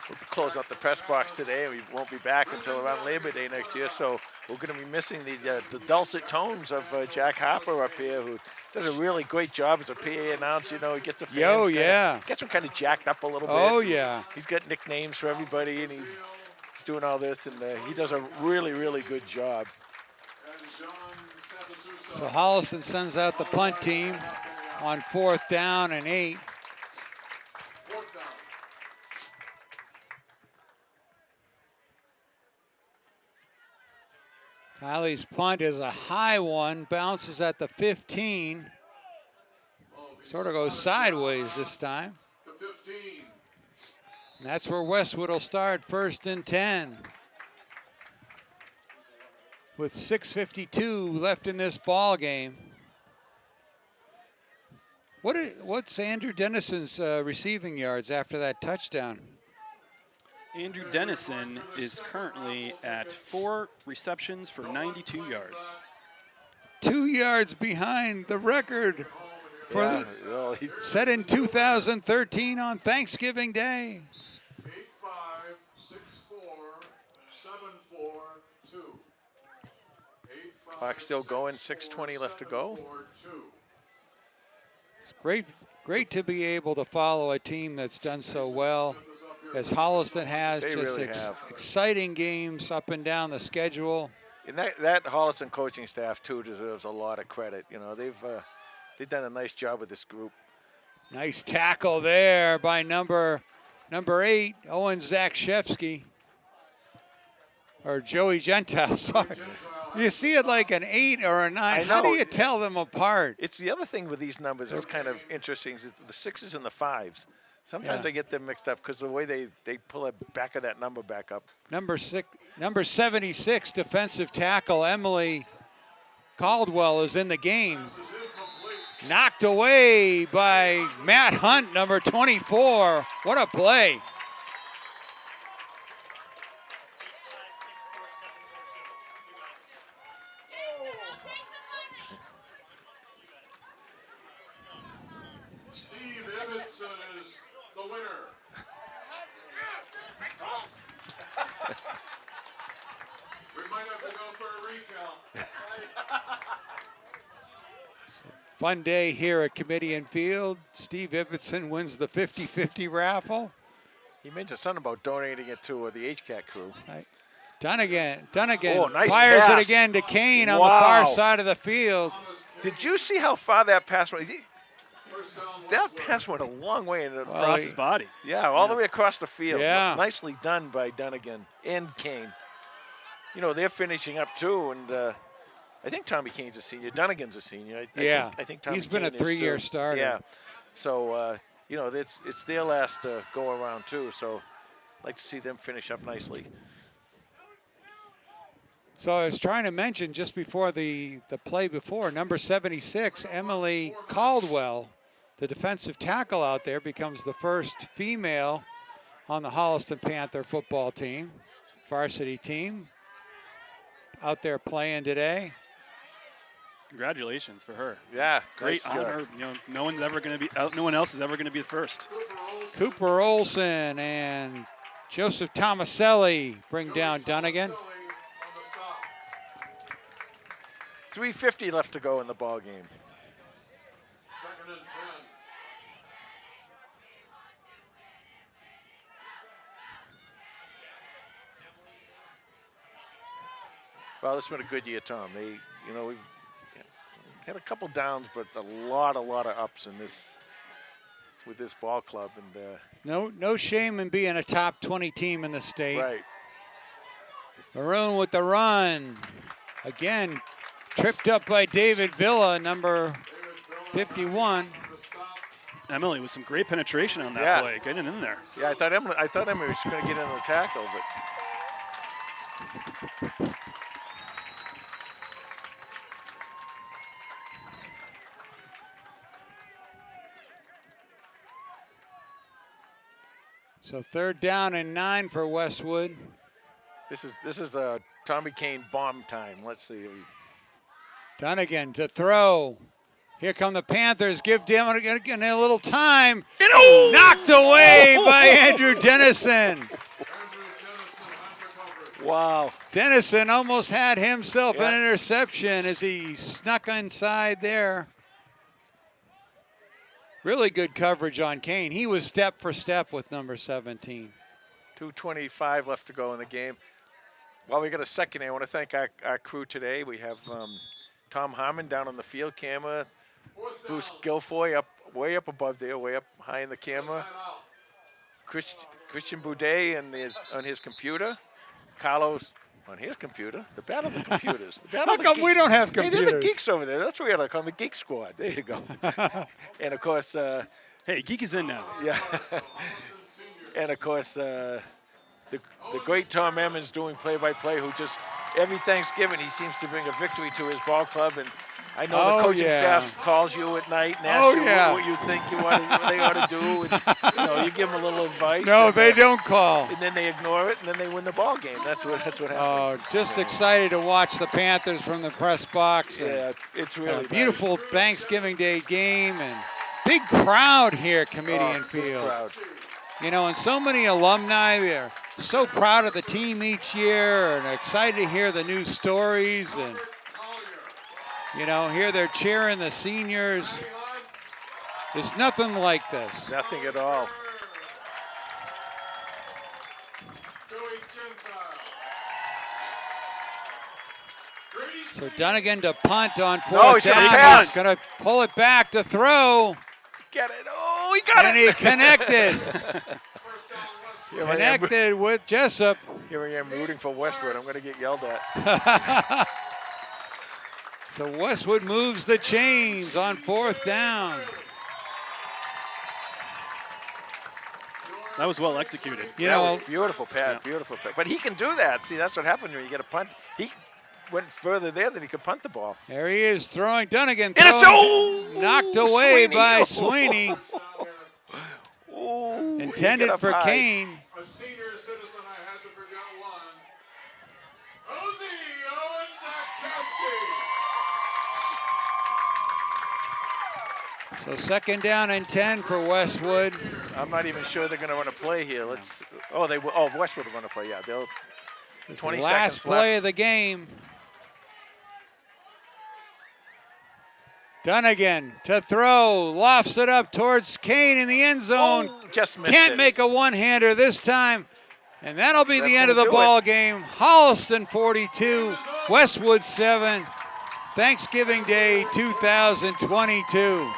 be closing up the press box today. We won't be back until around Labor Day next year, so we're going to be missing the dulcet tones of Jack Harper up here, who does a really great job as a PA announcer. You know, he gets the fans gets them kind of jacked up a little bit. Oh, yeah. He's got nicknames for everybody, and he's doing all this, and he does a really, really good job. So Holliston sends out the punt team on 4th down and 8. 4th down. Kylie's punt is a high one, bounces at the 15. Sort of goes sideways this time. The 15. And that's where Westwood will start, 1st and 10. With 6:52 left in this ball game. What's Andrew Dennison's receiving yards after that touchdown? Andrew Dennison is currently at 4 receptions for 92 yards. 2 yards behind the record for set in 2013 on Thanksgiving Day. 8-5, 6-4, 7-4, 2. 8-5, Clock still going, 6:20 left to go. 7-4, 2. It's great to be able to follow a team that's done so well as Holliston has. They just really have. exciting games up and down the schedule. And that Holliston coaching staff too deserves a lot of credit. You know, they've done a nice job with this group. Nice tackle there by number 8, Owen Zakshevsky. Or Joey Gentile, sorry. You see it like an 8 or a 9. I How do know. you tell them apart? It's the other thing with these numbers that's kind of interesting is the 6s and the 5s. Sometimes Yeah. I get them mixed up because the way they pull the back of that number back up. Number 76 defensive tackle Emily Caldwell is in the game. Knocked away by Matt Hunt, number 24. What a play. Steve Ibbotson is the winner. We might have to go for a recount. Fun day here at Comedian Field. Steve Ibbotson wins the 50-50 raffle. He mentioned something about donating it to the HCAT crew. Dunnigan Oh, nice fires pass. it again to Kane on the Wow. far side of the field. Thomas Did you see how far that pass went? That pass went a long way. Across his body. Yeah, all the way across the field. Yeah. Nicely done by Dunnigan and Kane. You know, they're finishing up too, and I think Tommy Kane's a senior. Dunnigan's a senior. I think Tommy he's been Kane a 3-year is too. starter. Yeah. So, you know, it's their last go around too. So I'd like to see them finish up nicely. So I was trying to mention just before the play before, number 76, Emily Caldwell, the defensive tackle out there, becomes the first female on the Holliston Panther football team, varsity team, out there playing today. Congratulations for her. Yeah, Great nice job. honor. You know, no one else is ever going to be the first. Cooper Olson and Joseph Tomaselli bring down Dunnigan. 3:50 left to go in the ball game. Second and 10. Well, this has been a good year, Tom. They, you know, we've had a couple downs, but a lot of ups in this with this ball club, and No shame in being a top 20 team in the state. right. Maroon with the run. Again, tripped up by David Villa, number 51. Emily with some great penetration on that play, getting in there. Yeah, I thought Emily was going to get in the tackle, but So 3rd down and 9 for Westwood. this is a Tommy Kane bomb time. Let's see. Dunnigan to throw. Here come the Panthers. Give Dunnigan a little time. Knocked away by Andrew Dennison. Wow. Dennison almost had himself an interception as he snuck inside there. Really good coverage on Kane. He was step for step with number 17. 2:25 left to go in the game. While we got a second, I want to thank our crew today. We have Tom Harmon down on the field camera, Bruce Guilfoy way up above there, way up high in the camera, Christian Boudet on his computer, Carlos on his computer. The battle of the computers. The battle How of the come geeks. we don't have Hey, they're the computers? geeks over there. That's what we got to call them, the Geek Squad. There you go. And of course, Hey, Geek is in now. yeah. And of course, the great Tom Emmons doing play-by-play, who just every Thanksgiving he seems to bring a victory to his ball club. And I know the coaching staff calls you at night and asks you what you think what they ought to do. And, you know, you give them a little advice. No, and, they don't call. And then they ignore it, and then they win the ball game. That's what happens. Oh, just excited to watch the Panthers from the press box. Yeah, it's really beautiful nice. Thanksgiving Day game and big crowd here at Comedian Big Field. crowd. You know, and so many alumni, they're so proud of the team each year and excited to hear the new stories. And, you know, here they're cheering the seniors. There's nothing like this. Nothing at all. So Dunnigan to punt on 4th No, he's gonna down. pass. He's going to pull it back to throw. Get it. Oh, he got And it. he connected. Here I am. Connected with Jessup. Here I am rooting for Westwood. I'm going to get yelled at. So Westwood moves the chains on 4th down. That was well executed. You that know, was beautiful, Pat. Beautiful, Pat. But he can do that. See, that's what happens when you get a punt. He went further there than he could punt the ball. there he is throwing. Dunnigan Intercept! knocked away Sweeney. by Sweeney. Ooh, he Intended got up for high. Kane. A senior citizen, I had to forget one. Ozzy Owen Zakczewski. So 2nd down and 10 for Westwood. I'm not even sure they're going to run a play here. Let's. Oh, they will. Oh, Westwood will run a play. Yeah, they'll. 20 Last seconds play left. of the game. Dunnigan to throw. Lofts it up towards Kane in the end zone. Oh, just missed Can't it. make a one-hander this time. And that'll be That's the end of the gonna do ball it. game. Holliston 42, Westwood 7. Thanksgiving Day 2022.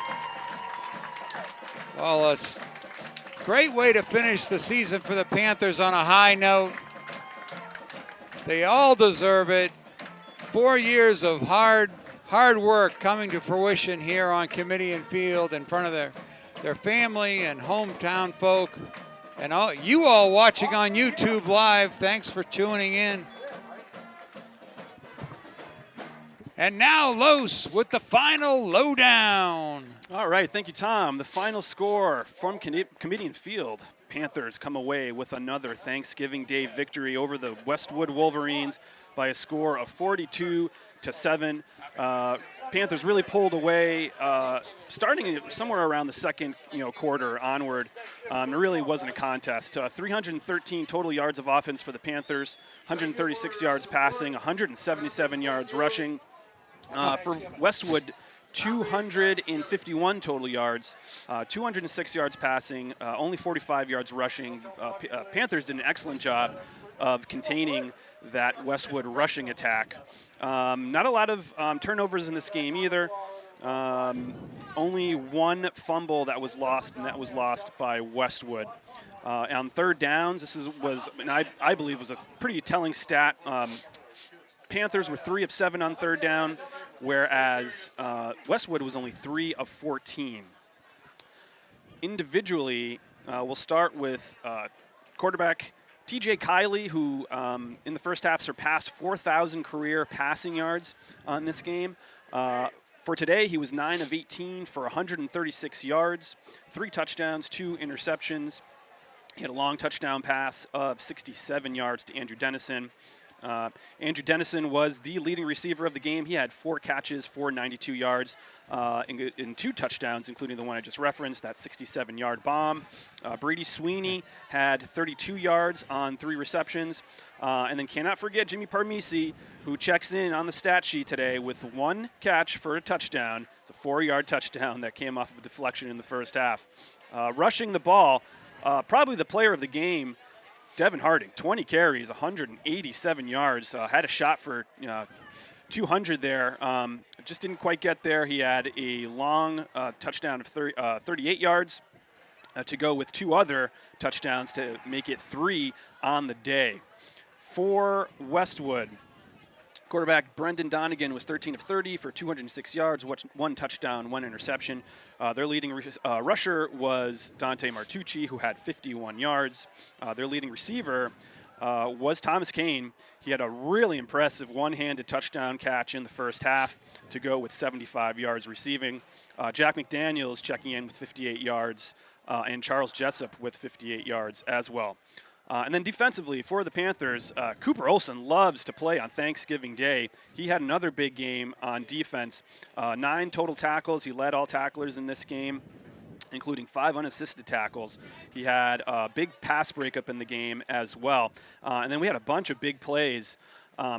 Well, it's a great way to finish the season for the Panthers on a high note. They all deserve it. 4 years of hard work coming to fruition here on committee and field in front of their family and hometown folk. And you all watching on YouTube Live, thanks for tuning in. And now Los with the final lowdown. All right, thank you, Tom. The final score from committee and field. Panthers come away with another Thanksgiving Day victory over the Westwood Wolverines by a score of 42-7. Panthers really pulled away, starting somewhere around the second quarter onward. It really wasn't a contest. 313 total yards of offense for the Panthers, 136 yards passing, 177 yards rushing. For Westwood, 251 total yards, 206 yards passing, only 45 yards rushing. Panthers did an excellent job of containing that Westwood rushing attack. Not a lot of turnovers in this game either. Only one fumble that was lost, and that was lost by Westwood. On third downs, I believe was a pretty telling stat. Panthers were 3 of 7 on third down, whereas Westwood was only 3 of 14. Individually, we'll start with quarterback TJ Kiley, who in the first half surpassed 4,000 career passing yards on this game. For today, he was 9 of 18 for 136 yards, 3 touchdowns, 2 interceptions. He had a long touchdown pass of 67 yards to Andrew Dennison. Andrew Dennison was the leading receiver of the game. He had 4 catches for 92 yards in 2 touchdowns, including the one I just referenced, that 67-yard bomb. Brady Sweeney had 32 yards on 3 receptions. And then cannot forget Jimmy Parmisi, who checks in on the stat sheet today with 1 catch for a touchdown. It's a 4-yard touchdown that came off of a deflection in the first half. Rushing the ball, probably the player of the game, Devin Harding, 20 carries, 187 yards, had a shot for 200 there. Just didn't quite get there. He had a long touchdown of 38 yards to go with 2 other touchdowns to make it 3 on the day. For Westwood, quarterback Brendan Donegan was 13 of 30 for 206 yards, 1 touchdown, 1 interception. Their leading rusher was Dante Martucci, who had 51 yards. Their leading receiver was Thomas Kane. He had a really impressive one-handed touchdown catch in the first half to go with 75 yards receiving. Jack McDaniels checking in with 58 yards, and Charles Jessup with 58 yards as well. And then defensively for the Panthers, Cooper Olsen loves to play on Thanksgiving Day. He had another big game on defense. 9 total tackles. He led all tacklers in this game, including 5 unassisted tackles. He had a big pass breakup in the game as well. And then we had a bunch of big plays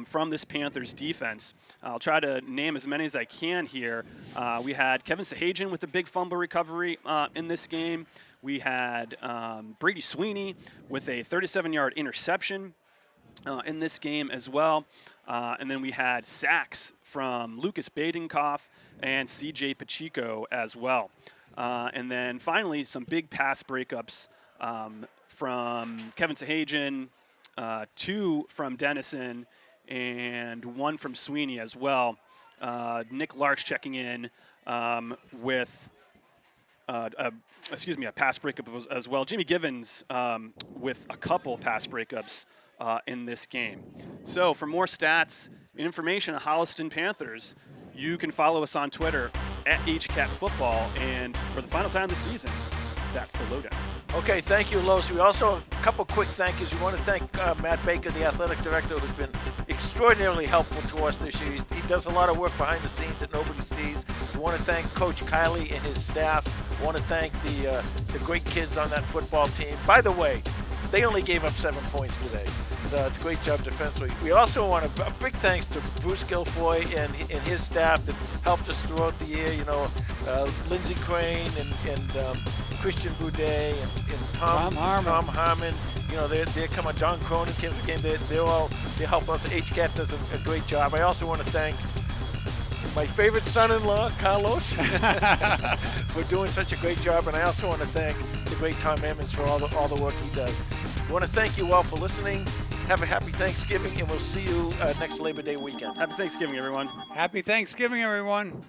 from this Panthers defense. I'll try to name as many as I can here. We had Kevin Sahajian with a big fumble recovery in this game. We had Brady Sweeney with a 37-yard interception in this game as well. And then we had sacks from Lucas Badenkoff and C.J. Pacheco as well. And then finally, some big pass breakups from Kevin Sahajian, 2 from Dennison, and 1 from Sweeney as well. Nick Larch checking in with a pass breakup as well. Jimmy Givens with a couple pass breakups in this game. So for more stats and information on Holliston Panthers, you can follow us on Twitter at HCatFootball. And for the final time this season, that's the lowdown. Okay, thank you, Los. We also, a couple quick thank yous. We want to thank Matt Baker, the athletic director, who's been extraordinarily helpful to us this year. He does a lot of work behind the scenes that nobody sees. We want to thank Coach Kiley and his staff. We want to thank the great kids on that football team. By the way, they only gave up 7 points today. It's a great job defensively. We also want a big thanks to Bruce Guilfoy and his staff that helped us throughout the year. Lindsey Crane and Christian Boudet and Tom Harmon. They're coming. John Cronin came to the game. They help us. HCAT does a great job. I also want to thank my favorite son-in-law, Carlos, for doing such a great job. And I also want to thank the great Tom Emmons for all the work he does. I want to thank you all for listening. Have a happy Thanksgiving, and we'll see you next Labor Day weekend. Happy Thanksgiving, everyone. Happy Thanksgiving, everyone.